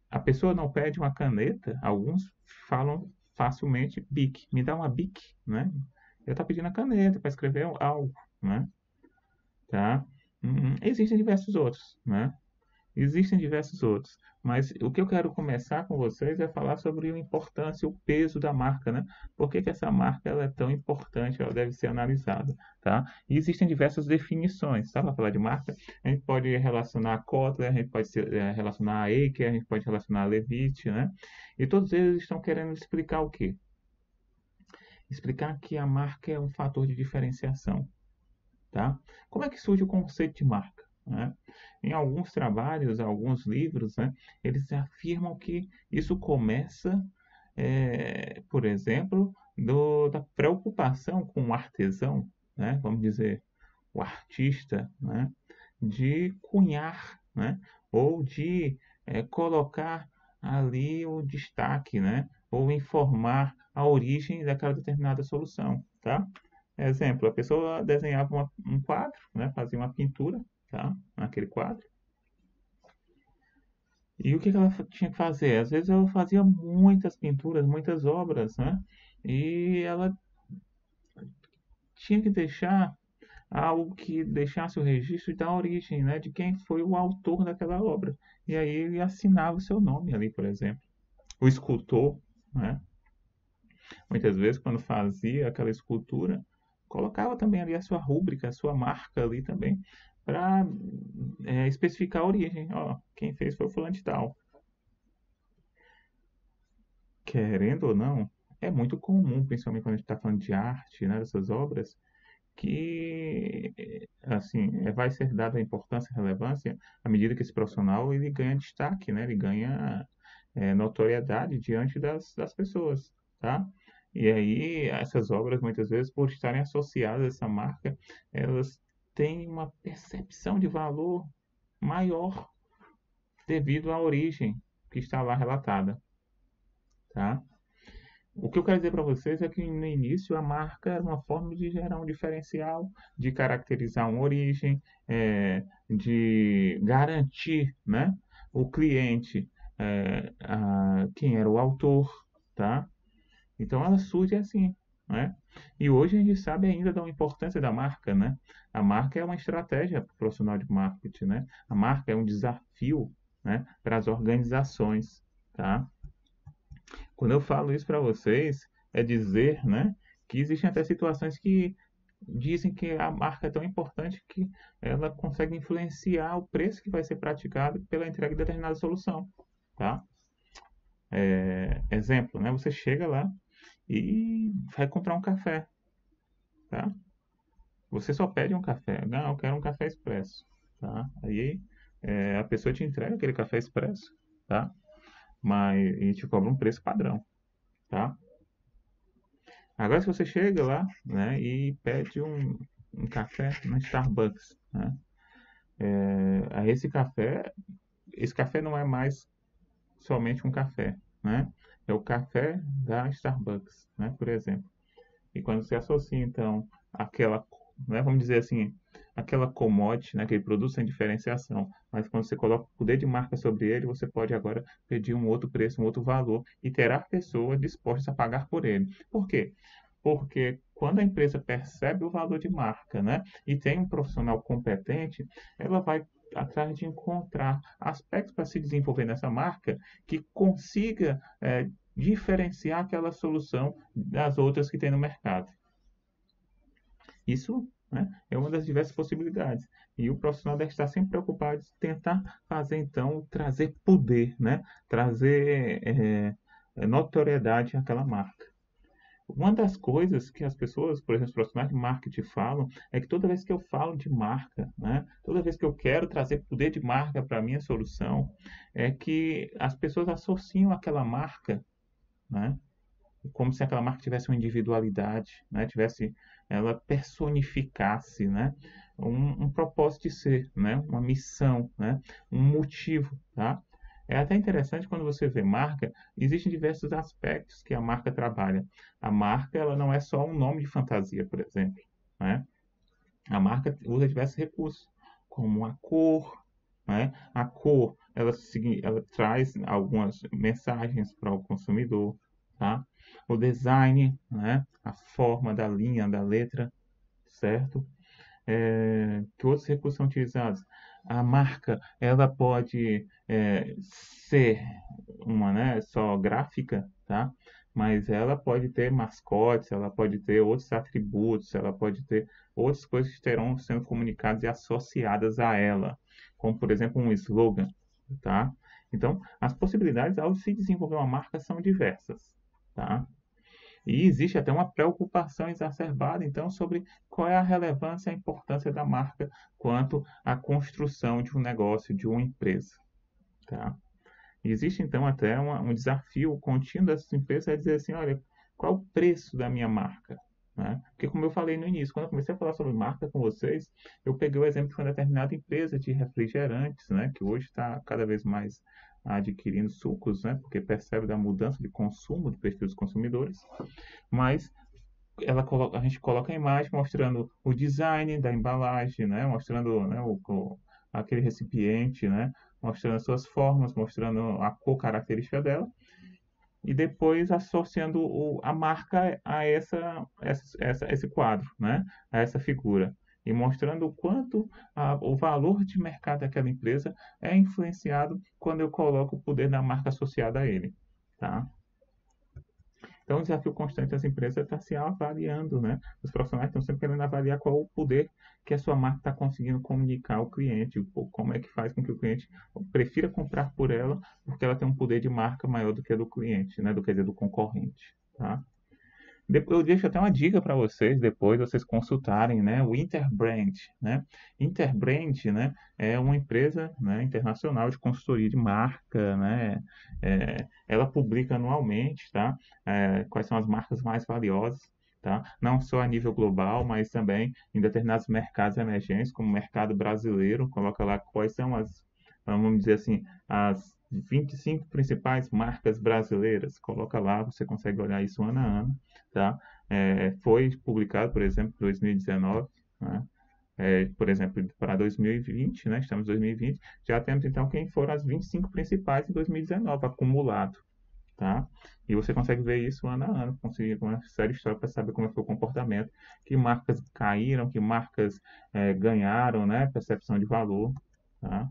A pessoa não pede uma caneta, alguns falam facilmente Bic, me dá uma Bic, né? Eu estou pedindo a caneta para escrever algo, né? Tá? Existem diversos outros, né? Existem diversos outros, mas o que eu quero começar com vocês é falar sobre a importância, o peso da marca, né? Por que que essa marca ela é tão importante, ela deve ser analisada, tá? E existem diversas definições, tá? Para falar de marca, a gente pode relacionar a Kotler, a gente pode relacionar a Eicher, a gente pode relacionar a Levitt, né? E todos eles estão querendo explicar o quê? Explicar que a marca é um fator de diferenciação, tá? Como é que surge o conceito de marca? Né? Em alguns trabalhos, alguns livros, né, eles afirmam que isso começa por exemplo, da preocupação com o artesão, né? Vamos dizer, o artista, né? De cunhar, né? Ou de colocar ali o destaque, né? Ou informar a origem daquela determinada solução, tá? Exemplo, a pessoa desenhava um quadro, né? Fazia uma pintura, tá? Naquele quadro. E o que que ela tinha que fazer? Às vezes ela fazia muitas pinturas, muitas obras, né? E ela tinha que deixar algo que deixasse o registro da origem, né? De quem foi o autor daquela obra. E aí ele assinava o seu nome ali, por exemplo. O escultor, né? Muitas vezes, quando fazia aquela escultura, colocava também ali a sua rúbrica, a sua marca ali também, para especificar a origem. Ó, quem fez foi o fulano de tal. Querendo ou não, é muito comum, principalmente quando a gente está falando de arte, né, dessas obras, que assim vai ser dada a importância e relevância à medida que esse profissional ele ganha destaque, né? Ele ganha notoriedade diante das pessoas, tá? E aí essas obras muitas vezes por estarem associadas a essa marca, elas têm uma percepção de valor maior devido à origem que está lá relatada, tá? O que eu quero dizer para vocês é que no início a marca era uma forma de gerar um diferencial, de caracterizar uma origem, de garantir, né, o cliente, quem era o autor, tá? Então ela surge assim, né? E hoje a gente sabe ainda da importância da marca, né? A marca é uma estratégia para o profissional de marketing, né? A marca é um desafio, né, para as organizações, tá? Quando eu falo isso para vocês, é dizer, né, que existem até situações que dizem que a marca é tão importante que ela consegue influenciar o preço que vai ser praticado pela entrega de determinada solução, tá? Exemplo, né? Você chega lá e vai comprar um café, tá? Você só pede um café. Não, eu quero um café expresso, tá? Aí a pessoa te entrega aquele café expresso, tá? Mas e te cobra um preço padrão, tá? Agora, se você chega lá, né, e pede um café no Starbucks, né, aí esse café não é mais somente um café, né, é o café da Starbucks, né, por exemplo. E quando você associa, então, aquela, né, vamos dizer assim, aquela commodity, né, aquele produto sem diferenciação, mas quando você coloca o poder de marca sobre ele, você pode agora pedir um outro preço, um outro valor, e terá pessoas dispostas a pagar por ele. Por quê? Porque quando a empresa percebe o valor de marca, né, e tem um profissional competente, ela vai atrás de encontrar aspectos para se desenvolver nessa marca que consiga diferenciar aquela solução das outras que tem no mercado. Isso, né, é uma das diversas possibilidades. E o profissional deve estar sempre preocupado em tentar fazer, então, trazer poder, né, trazer notoriedade àquela marca. Uma das coisas que as pessoas, por exemplo, os profissionais de marketing falam, é que toda vez que eu falo de marca, né, toda vez que eu quero trazer poder de marca para a minha solução, é que as pessoas associam aquela marca, né, como se aquela marca tivesse uma individualidade, né, tivesse, ela personificasse, né, um propósito de ser, né, uma missão, né, um motivo, tá? É até interessante quando você vê marca, existem diversos aspectos que a marca trabalha. A marca, ela não é só um nome de fantasia, por exemplo, né? A marca usa diversos recursos, como a cor, né? A cor, ela traz algumas mensagens para o consumidor, tá? O design, né? A forma da linha, da letra, certo? Que outros recursos são utilizados? A marca, ela pode ser uma, né, só gráfica, tá? Mas ela pode ter mascotes, ela pode ter outros atributos, ela pode ter outras coisas que estarão sendo comunicadas e associadas a ela, como por exemplo um slogan, tá? Então, as possibilidades ao se desenvolver uma marca são diversas, tá? E existe até uma preocupação exacerbada, então, sobre qual é a relevância e a importância da marca quanto à construção de um negócio, de uma empresa, tá? E existe, então, até um desafio contínuo dessas empresas é dizer assim, olha, qual o preço da minha marca? Né? Porque, como eu falei no início, quando eu comecei a falar sobre marca com vocês, eu peguei o exemplo de uma determinada empresa de refrigerantes, né, que hoje está cada vez mais adquirindo sucos, né, porque percebe da mudança de consumo, do perfil dos consumidores, mas a gente coloca a imagem mostrando o design da embalagem, né? Mostrando, né, aquele recipiente, né? Mostrando as suas formas, mostrando a cor característica dela e depois associando a marca a esse quadro, né? A essa figura. E mostrando o quanto o valor de mercado daquela empresa é influenciado quando eu coloco o poder da marca associada a ele. Tá? Então, o desafio constante das empresas é estar se avaliando, né? Os profissionais estão sempre querendo avaliar qual o poder que a sua marca está conseguindo comunicar ao cliente, como é que faz com que o cliente prefira comprar por ela, porque ela tem um poder de marca maior do que o do cliente, né? Do que dizer, do concorrente, tá? Eu deixo até uma dica para vocês, depois vocês consultarem, né, o Interbrand, né? Interbrand, né, é uma empresa, né, internacional de consultoria de marca, né? Ela publica anualmente, tá? Quais são as marcas mais valiosas, tá? Não só a nível global, mas também em determinados mercados emergentes, como o mercado brasileiro, coloca lá quais são vamos dizer assim, as 25 principais marcas brasileiras, coloca lá, você consegue olhar isso ano a ano, tá? Foi publicado, por exemplo, em 2019, né? Por exemplo, para 2020, né? Estamos em 2020, já temos então quem foram as 25 principais em 2019, acumulado, tá? E você consegue ver isso ano a ano, conseguir uma série histórica para saber como foi o comportamento, que marcas caíram, que marcas ganharam, né? Percepção de valor, tá?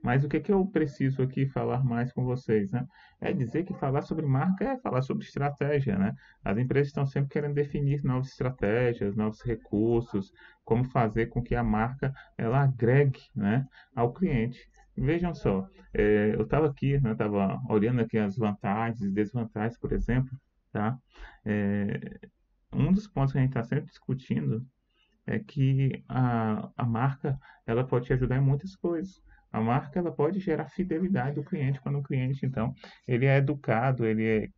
Mas o que que eu preciso aqui falar mais com vocês, né? É dizer que falar sobre marca é falar sobre estratégia, né? As empresas estão sempre querendo definir novas estratégias, novos recursos, como fazer com que a marca ela agregue, né, ao cliente. Vejam só, eu estava aqui, né, estava olhando aqui as vantagens e desvantagens, por exemplo, tá? É, um dos pontos que a gente está sempre discutindo é que a marca ela pode te ajudar em muitas coisas. A marca ela pode gerar fidelidade do cliente quando o cliente então ele é educado,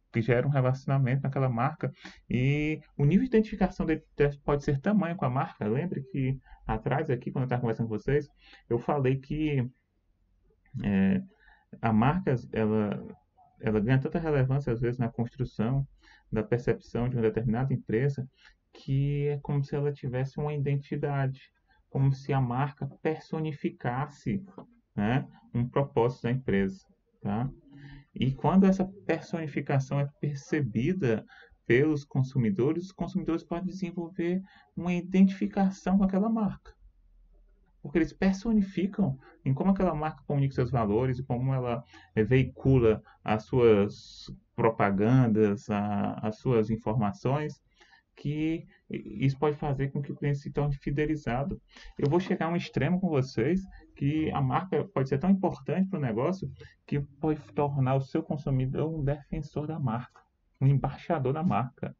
que gera um relacionamento naquela marca e o nível de identificação dele pode ser tamanho com a marca. Lembre que atrás aqui quando eu estava conversando com vocês eu falei que é, a marca ela ganha tanta relevância às vezes na construção da percepção de uma determinada empresa que é como se ela tivesse uma identidade, como se a marca personificasse, né, um propósito da empresa, tá? E quando essa personificação é percebida pelos consumidores, os consumidores podem desenvolver uma identificação com aquela marca porque eles personificam em como aquela marca comunica seus valores e como ela veicula as suas propagandas, as suas informações, que isso pode fazer com que o cliente se torne fidelizado. Eu vou chegar a um extremo com vocês que a marca pode ser tão importante para o negócio que pode tornar o seu consumidor um defensor da marca, um embaixador da marca.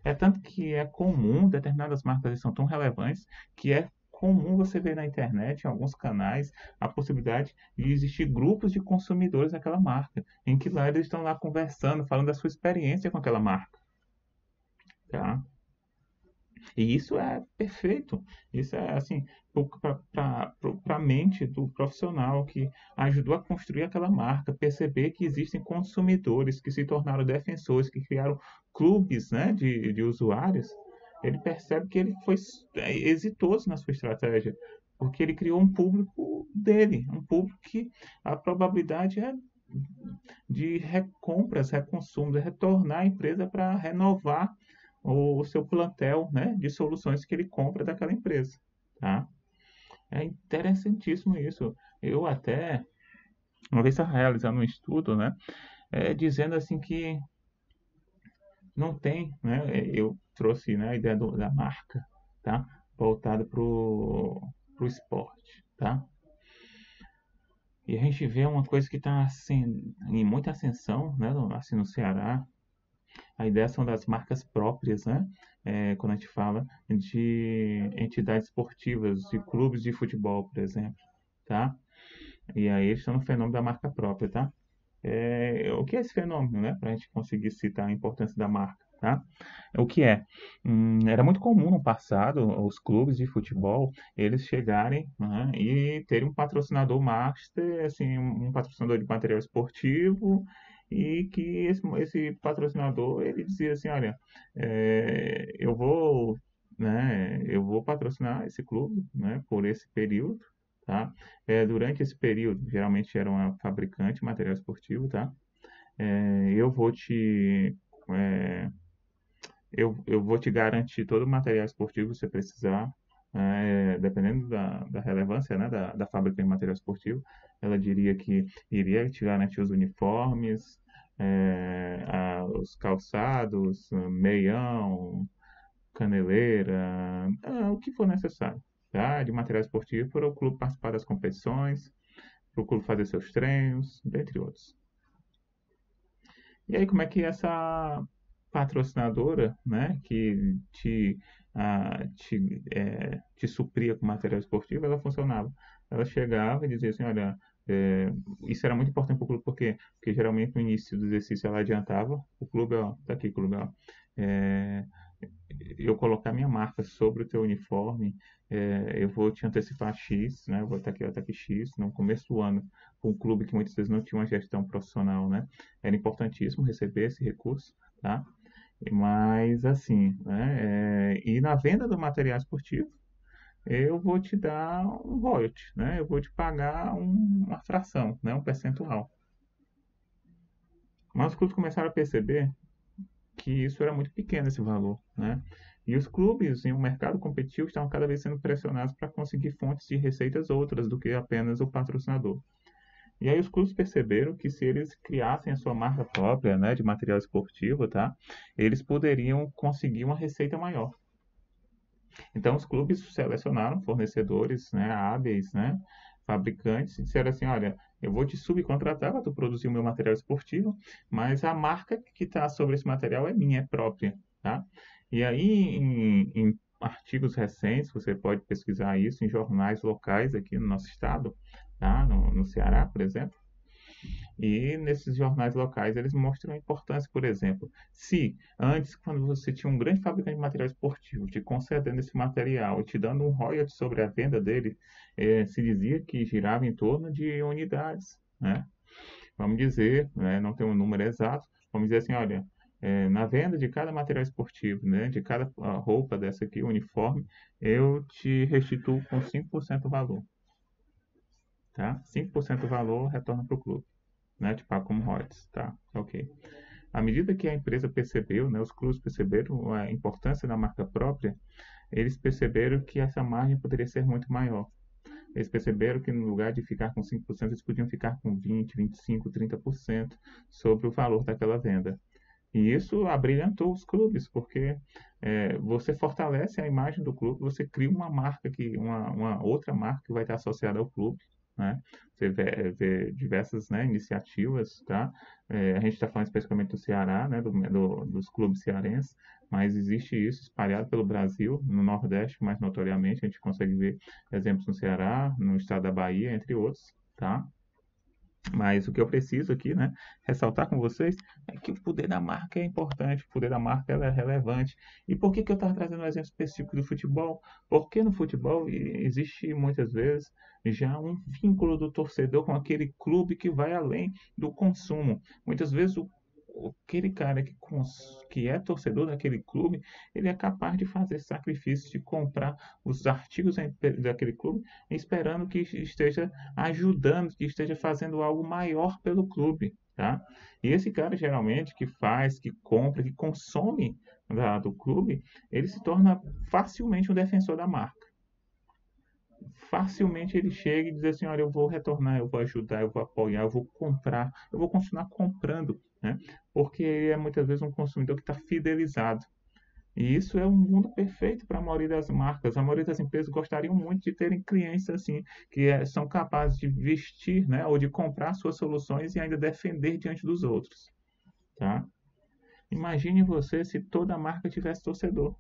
É tanto que é comum, determinadas marcas são tão relevantes, que é comum você ver na internet, em alguns canais, a possibilidade de existir grupos de consumidores daquela marca, em que lá eles estão lá conversando, falando da sua experiência com aquela marca, tá? E isso é perfeito. Isso é assim, para a mente do profissional que ajudou a construir aquela marca, perceber que existem consumidores que se tornaram defensores, que criaram clubes, né, de usuários, ele percebe que ele foi exitoso na sua estratégia, porque ele criou um público dele, um público que a probabilidade é de recompras, reconsumo, de retornar à empresa para renovar o seu plantel, né, de soluções que ele compra daquela empresa, tá? É interessantíssimo isso. Eu até, uma vez estava realizando um estudo, né, dizendo assim que não tem, né, eu trouxe, né, a ideia da marca, tá, voltada pro esporte, tá? E a gente vê uma coisa que está assim, em muita ascensão, né, assim no Ceará, a ideia são das marcas próprias, né? Quando a gente fala de entidades esportivas, de clubes de futebol, por exemplo, tá? E aí eles estão no fenômeno da marca própria, tá? O que é esse fenômeno, né? Para a gente conseguir citar a importância da marca, tá? O que é? Era muito comum no passado os clubes de futebol eles chegarem, né, e terem um patrocinador master, assim, um patrocinador de material esportivo e que esse patrocinador ele dizia assim, olha, eu vou, né, eu vou patrocinar esse clube, né, por esse período, tá? Durante esse período, geralmente era uma fabricante de material esportivo, tá? Eu vou te é, eu vou te garantir todo o material esportivo que você precisar, dependendo da relevância, né, da fábrica de material esportivo, ela diria que iria te garantir os uniformes, os calçados, meião, caneleira, o que for necessário, tá? De material esportivo para o clube participar das competições, para o clube fazer seus treinos, dentre outros. E aí, como é que essa patrocinadora, né, que te supria com material esportivo, ela funcionava? Ela chegava e dizia assim, olha, é, isso era muito importante para o clube, porque geralmente no início do exercício ela adiantava, o clube, ó, tá aqui, clube, ó, é, eu colocar minha marca sobre o teu uniforme, eu vou te antecipar X, né? Eu vou estar aqui, ó, tá aqui X, no começo do ano, com um clube que muitas vezes não tinha uma gestão profissional, né? Era importantíssimo receber esse recurso, tá? Mas assim, né? E na venda do material esportivo, eu vou te dar um royalty, né? Eu vou te pagar uma fração, né? Um percentual. Mas os clubes começaram a perceber que isso era muito pequeno esse valor, né? E os clubes em um mercado competitivo estavam cada vez sendo pressionados para conseguir fontes de receitas outras do que apenas o patrocinador. E aí os clubes perceberam que se eles criassem a sua marca própria, né, de material esportivo, tá? Eles poderiam conseguir uma receita maior. Então os clubes selecionaram fornecedores, né, hábeis, né, fabricantes e disseram assim, olha, eu vou te subcontratar para tu produzir o meu material esportivo, mas a marca que está sobre esse material é minha, é própria, tá? E aí em artigos recentes, você pode pesquisar isso em jornais locais aqui no nosso estado, tá? No Ceará, por exemplo. E nesses jornais locais eles mostram a importância, por exemplo, se antes, quando você tinha um grande fabricante de material esportivo te concedendo esse material e te dando um royalty sobre a venda dele, se dizia que girava em torno de unidades, né? Vamos dizer, né, não tem um número exato, vamos dizer assim, olha, na venda de cada material esportivo, né, de cada roupa dessa aqui, uniforme, eu te restituo com 5% do valor, tá? 5% do valor retorna para o clube, né, te pago como royalties, tá? Ok. À medida que a empresa percebeu, né, os clubes perceberam a importância da marca própria, eles perceberam que essa margem poderia ser muito maior. Eles perceberam que no lugar de ficar com 5%, eles podiam ficar com 20, 25, 30% sobre o valor daquela venda. E isso abrilhantou os clubes, porque você fortalece a imagem do clube, você cria uma marca uma outra marca que vai estar associada ao clube, né? Você vê diversas, né, iniciativas, tá? A gente está falando especificamente do Ceará, né, dos clubes cearenses, mas existe isso espalhado pelo Brasil, no Nordeste, mais notoriamente, a gente consegue ver exemplos no Ceará, no estado da Bahia, entre outros, tá? Mas o que eu preciso aqui, né, ressaltar com vocês é que o poder da marca é importante, o poder da marca ela é relevante. E por que que eu estava trazendo um exemplo específico do futebol? Porque no futebol existe muitas vezes já um vínculo do torcedor com aquele clube que vai além do consumo. Muitas vezes aquele cara que é torcedor daquele clube, ele é capaz de fazer sacrifícios de comprar os artigos daquele clube, esperando que esteja ajudando, que esteja fazendo algo maior pelo clube, tá? E esse cara geralmente que faz, que compra, que consome do clube, ele se torna facilmente um defensor da marca. Facilmente ele chega e diz assim, olha, eu vou retornar, eu vou ajudar, eu vou apoiar, eu vou comprar, eu vou continuar comprando, né? Porque ele é muitas vezes um consumidor que está fidelizado. E isso é um mundo perfeito para a maioria das marcas. A maioria das empresas gostariam muito de terem clientes assim, que são capazes de vestir, né, ou de comprar suas soluções e ainda defender diante dos outros, tá? Imagine você se toda marca tivesse torcedor,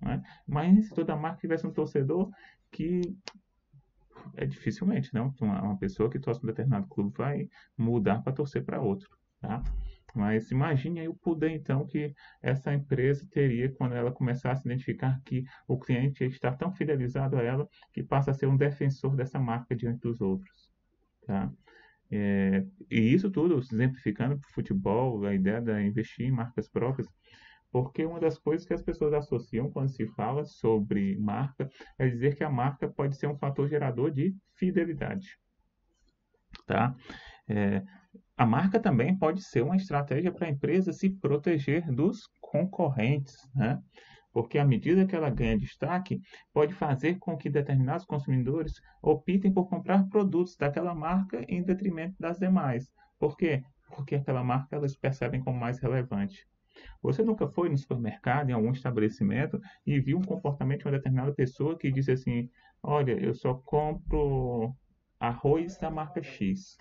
né? Imagine se toda marca tivesse um torcedor que dificilmente, não, uma pessoa que torce para um determinado clube vai mudar para torcer para outro, tá? Mas imagine aí o poder, então, que essa empresa teria quando ela começasse a identificar que o cliente está tão fidelizado a ela que passa a ser um defensor dessa marca diante dos outros, tá? E isso tudo, exemplificando para o futebol, a ideia de investir em marcas próprias, porque uma das coisas que as pessoas associam quando se fala sobre marca é dizer que a marca pode ser um fator gerador de fidelidade, tá? É, a marca também pode ser uma estratégia para a empresa se proteger dos concorrentes, né? Porque à medida que ela ganha destaque, pode fazer com que determinados consumidores optem por comprar produtos daquela marca em detrimento das demais. Por quê? Porque aquela marca elas percebem como mais relevante. Você nunca foi no supermercado, em algum estabelecimento, e viu um comportamento de uma determinada pessoa que disse assim: Olha, eu só compro arroz da marca X.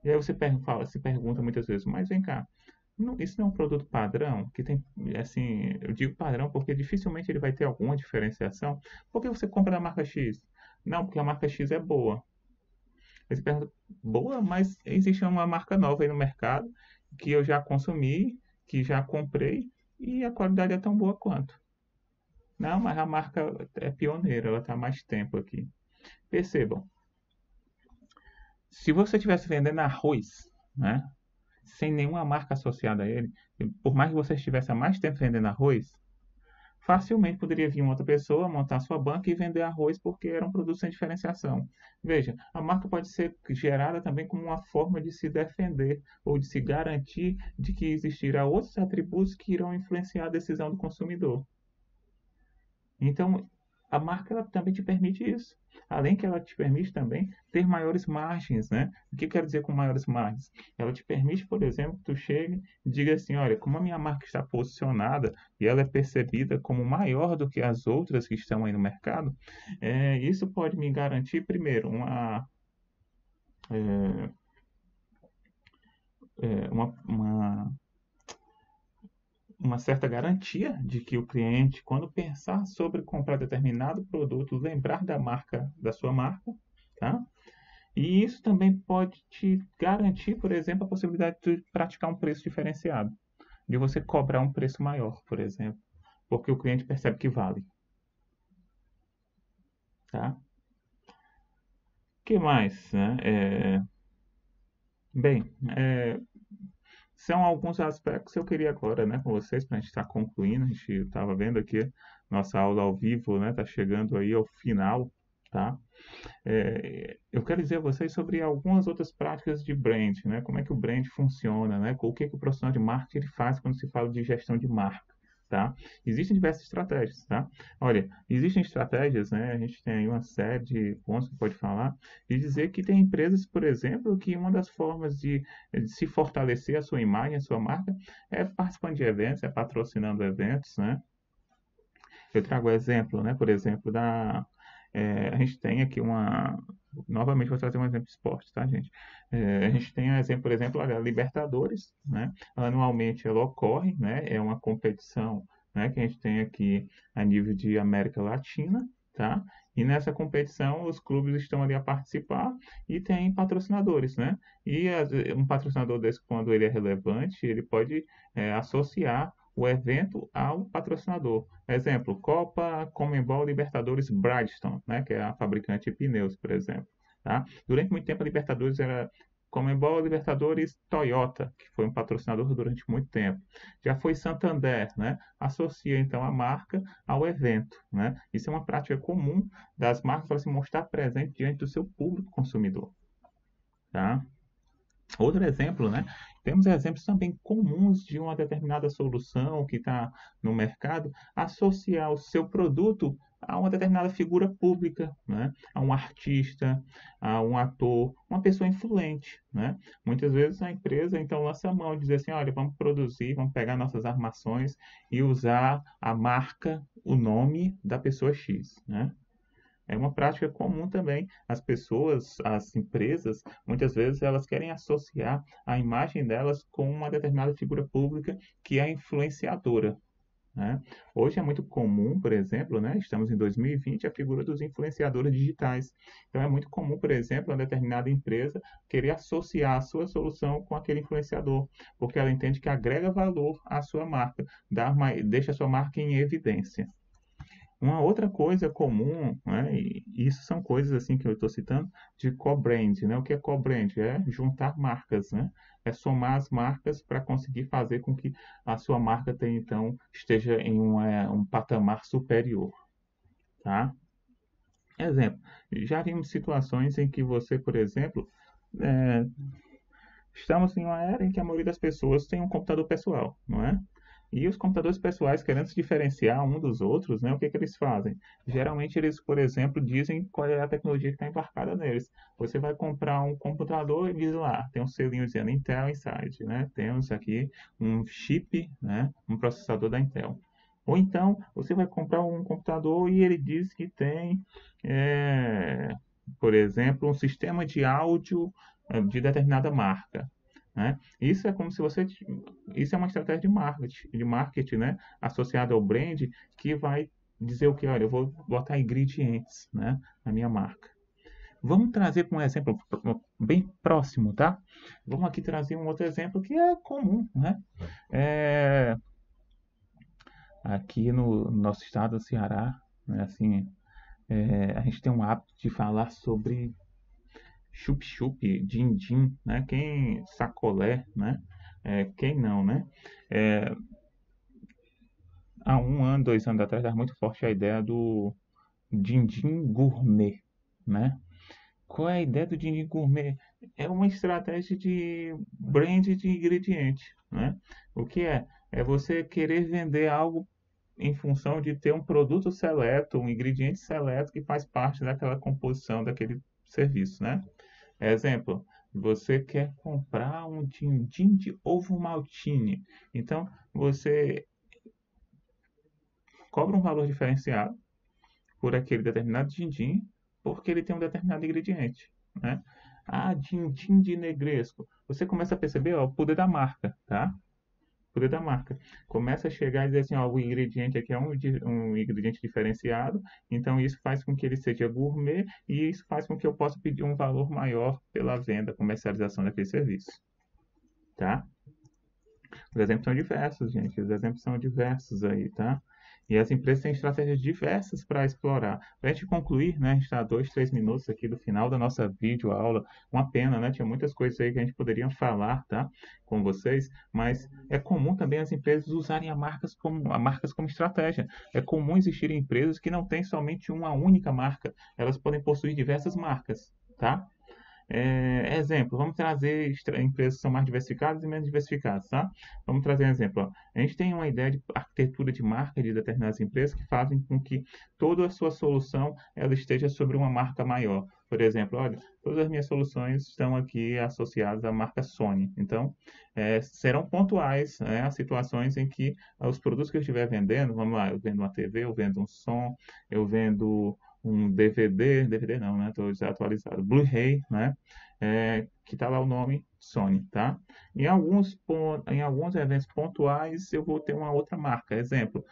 E aí você se pergunta muitas vezes, mas vem cá, isso não é um produto padrão? Que tem, assim, eu digo padrão porque dificilmente ele vai ter alguma diferenciação. Por que você compra da marca X? Não, porque a marca X é boa. Aí você pergunta, boa, mas existe uma marca nova aí no mercado que eu já consumi, que já comprei e a qualidade é tão boa quanto. Não, mas a marca é pioneira, ela está há mais tempo aqui. Percebam, se você estivesse vendendo arroz, né, sem nenhuma marca associada a ele, por mais que você estivesse há mais tempo vendendo arroz, facilmente poderia vir uma outra pessoa, montar sua banca e vender arroz porque era um produto sem diferenciação. Veja, a marca pode ser gerada também como uma forma de se defender ou de se garantir de que existirá outros atributos que irão influenciar a decisão do consumidor. Então, a marca ela também te permite isso. Além que ela te permite também ter maiores margens, né? O que eu quero dizer com maiores margens? Ela te permite, por exemplo, que tu chegue e diga assim, olha, como a minha marca está posicionada e ela é percebida como maior do que as outras que estão aí no mercado, isso pode me garantir, primeiro, é, uma uma certa garantia de que o cliente, quando pensar sobre comprar determinado produto, lembrar da marca, da sua marca, tá? E isso também pode te garantir, por exemplo, a possibilidade de praticar um preço diferenciado, de você cobrar um preço maior, por exemplo, porque o cliente percebe que vale, tá? O que mais, né? Bem, são alguns aspectos que eu queria agora, né, com vocês, para a gente estar concluindo. A gente estava vendo aqui nossa aula ao vivo, né, está chegando aí ao final, tá? Eu quero dizer a vocês sobre algumas outras práticas de brand, né? Como é que o brand funciona, né? O que que o profissional de marketing ele faz quando se fala de gestão de marca, tá? Existem diversas estratégias, tá? Olha, existem estratégias, né? A gente tem aí uma série de pontos que pode falar e dizer que tem empresas, por exemplo, que uma das formas de se fortalecer a sua imagem, a sua marca, é participando de eventos, é patrocinando eventos, né? Eu trago o exemplo, né? Por exemplo, a gente tem aqui uma. Novamente, vou trazer um exemplo de esporte, tá, gente? A gente tem, exemplo, por exemplo, a Libertadores, né? Anualmente ela ocorre, né? É uma competição, né, que a gente tem aqui a nível de América Latina, tá? E nessa competição os clubes estão ali a participar e tem patrocinadores, né? E um patrocinador desse, quando ele é relevante, ele pode associar o evento ao patrocinador. Exemplo, Copa Conmebol Libertadores Bridgestone, né, que é a fabricante de pneus, por exemplo. Tá? Durante muito tempo a Libertadores era Conmebol Libertadores Toyota, que foi um patrocinador durante muito tempo. Já foi Santander, né? Associa então a marca ao evento, né? Isso é uma prática comum das marcas para se mostrar presente diante do seu público consumidor, tá? Outro exemplo, né? Temos exemplos também comuns de uma determinada solução que está no mercado, associar o seu produto a uma determinada figura pública, né? A um artista, a um ator, uma pessoa influente, né? Muitas vezes a empresa então lança a mão e diz assim, olha, vamos produzir, vamos pegar nossas armações e usar a marca, o nome da pessoa X, né? É uma prática comum também. As pessoas, as empresas, muitas vezes elas querem associar a imagem delas com uma determinada figura pública que é influenciadora, né? Hoje é muito comum, por exemplo, né, estamos em 2020, a figura dos influenciadores digitais. Então, é muito comum, por exemplo, uma determinada empresa querer associar a sua solução com aquele influenciador, porque ela entende que agrega valor à sua marca, deixa a sua marca em evidência. Uma outra coisa comum, né, e isso são coisas assim que eu estou citando, de co-brand, né? O que é co-brand? É juntar marcas, né? É somar as marcas para conseguir fazer com que a sua marca tenha, então, esteja em um patamar superior, tá? Exemplo, já vimos situações em que você, por exemplo, é, estamos em uma era em que a maioria das pessoas tem um computador pessoal, não é? E os computadores pessoais, querendo se diferenciar um dos outros, né, o que que eles fazem? Geralmente eles, por exemplo, dizem qual é a tecnologia que está embarcada neles. Você vai comprar um computador e diz lá, tem um selinho dizendo Intel Inside, né? Temos aqui um chip, né, um processador da Intel. Ou então, você vai comprar um computador e ele diz que tem, é, por exemplo, um sistema de áudio de determinada marca, né? Isso é como se você, isso é uma estratégia de marketing, né? Associada ao brand, que vai dizer o que, olha, eu vou botar ingredientes, né, na minha marca. Vamos trazer para um exemplo bem próximo, tá? Vamos aqui trazer um outro exemplo que é comum, né? É, aqui no nosso estado do Ceará, né, assim, a gente tem um hábito de falar sobre chup-chup, din-din, né? Quem sacolé, né? Quem não, né? É, há um ano, 2 anos atrás, era muito forte a ideia do din-din gourmet, né? Qual é a ideia do din-din gourmet? É uma estratégia de brand de ingrediente, né? O que é? É você querer vender algo em função de ter um produto seleto, um ingrediente seleto que faz parte daquela composição daquele serviço, né? Exemplo, você quer comprar um din-din de ovo maltine. Então, você cobra um valor diferenciado por aquele determinado din-din, porque ele tem um determinado ingrediente, né? Ah, din-din de negresco. Você começa a perceber, ó, o poder da marca, tá? O poder da marca. Começa a chegar e dizer assim, ó, o ingrediente aqui é um ingrediente diferenciado, então isso faz com que ele seja gourmet e isso faz com que eu possa pedir um valor maior pela venda, comercialização daquele serviço, tá? Os exemplos são diversos, gente. Os exemplos são diversos aí, tá? E as empresas têm estratégias diversas para explorar. Para a gente concluir, né? A gente está a 2, 3 minutos aqui do final da nossa videoaula. Uma pena, né? Tinha muitas coisas aí que a gente poderia falar, tá? Com vocês, mas é comum também as empresas usarem a marcas como estratégia. É comum existirem empresas que não têm somente uma única marca. Elas podem possuir diversas marcas, tá? Exemplo, vamos trazer empresas que são mais diversificadas e menos diversificadas, tá? Vamos trazer um exemplo. Ó. A gente tem uma ideia de arquitetura de marca de determinadas empresas que fazem com que toda a sua solução ela esteja sobre uma marca maior. Por exemplo, olha, todas as minhas soluções estão aqui associadas à marca Sony. Então, serão pontuais, né, as situações em que os produtos que eu estiver vendendo, vamos lá, eu vendo uma TV, eu vendo um som, eu vendo um DVD não, né? Estou desatualizado. Blu-ray, né? Que está lá o nome Sony, tá? Em alguns eventos pontuais eu vou ter uma outra marca. Exemplo,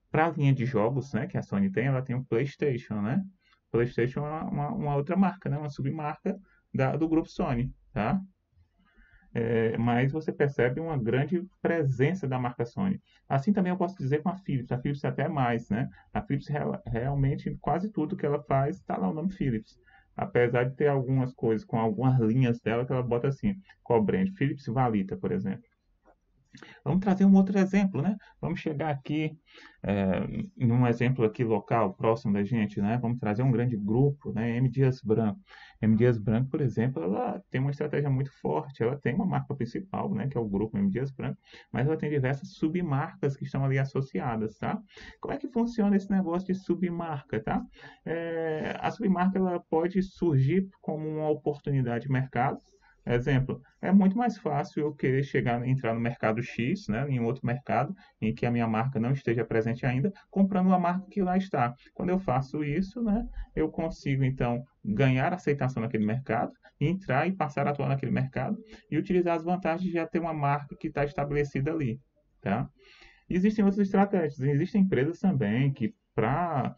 para a linha de jogos, né? Que a Sony tem, ela tem o PlayStation, né? PlayStation é uma outra marca, né? Uma submarca do grupo Sony, tá? Mas você percebe uma grande presença da marca Sony. Assim também eu posso dizer com a Philips até mais, né? A Philips realmente, quase tudo que ela faz, está lá o nome Philips. Apesar de ter algumas coisas, com algumas linhas dela, que ela bota assim, qual brand? Philips Valita, por exemplo. Vamos trazer um outro exemplo, né? Vamos chegar aqui em um exemplo aqui local, próximo da gente, né? Vamos trazer um grande grupo, né? M. Dias Branco. M. Dias Branco, por exemplo, ela tem uma estratégia muito forte. Ela tem uma marca principal, né? Que é o grupo M. Dias Branco, mas ela tem diversas submarcas que estão ali associadas, tá? Como é que funciona esse negócio de submarca, tá? A submarca ela pode surgir como uma oportunidade de mercado. Exemplo, é muito mais fácil eu querer entrar no mercado X, né, em outro mercado, em que a minha marca não esteja presente ainda, comprando uma marca que lá está. Quando eu faço isso, né, eu consigo, então, ganhar aceitação naquele mercado, entrar e passar a atuar naquele mercado e utilizar as vantagens de já ter uma marca que está estabelecida ali, tá? Existem outras estratégias, existem empresas também que, para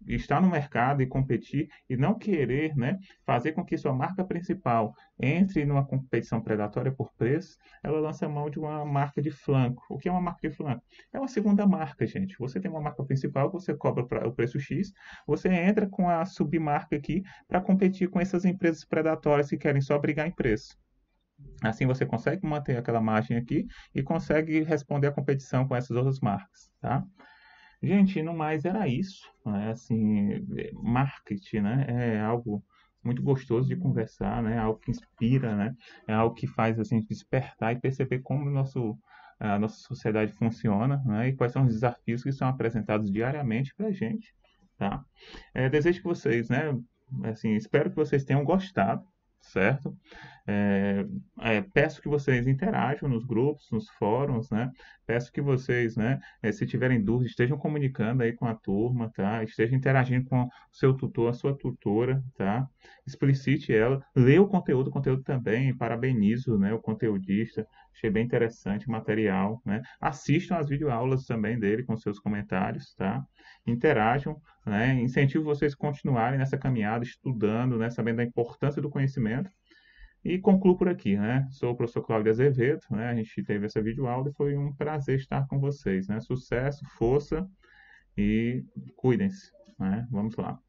estar no mercado e competir e não querer, né, fazer com que sua marca principal entre numa competição predatória por preço, ela lança mão de uma marca de flanco. O que é uma marca de flanco? É uma segunda marca, gente. Você tem uma marca principal, você cobra o preço X, você entra com a submarca aqui para competir com essas empresas predatórias que querem só brigar em preço. Assim você consegue manter aquela margem aqui e consegue responder à competição com essas outras marcas, tá? Gente, no mais era isso, né? Assim, marketing, né? É algo muito gostoso de conversar, né? Algo que inspira, né? É algo que faz a gente despertar e perceber como a nossa sociedade funciona, né? E quais são os desafios que são apresentados diariamente para a gente, tá? Desejo que vocês, né? Assim, espero que vocês tenham gostado, certo? É, peço que vocês interajam nos grupos, nos fóruns, né? Peço que vocês, né, se tiverem dúvidas, estejam comunicando aí com a turma, tá? Estejam interagindo com o seu tutor, a sua tutora, tá? Explicite ela, lê o conteúdo também, parabenizo, né, o conteudista, achei bem interessante o material, né? Assistam as videoaulas também dele com seus comentários, tá? Interajam, né? Incentivo vocês a continuarem nessa caminhada, estudando, né, sabendo da importância do conhecimento. E concluo por aqui, né? Sou o professor Cláudio Azevedo, né? A gente teve essa videoaula e foi um prazer estar com vocês, né? Sucesso, força e cuidem-se, né? Vamos lá.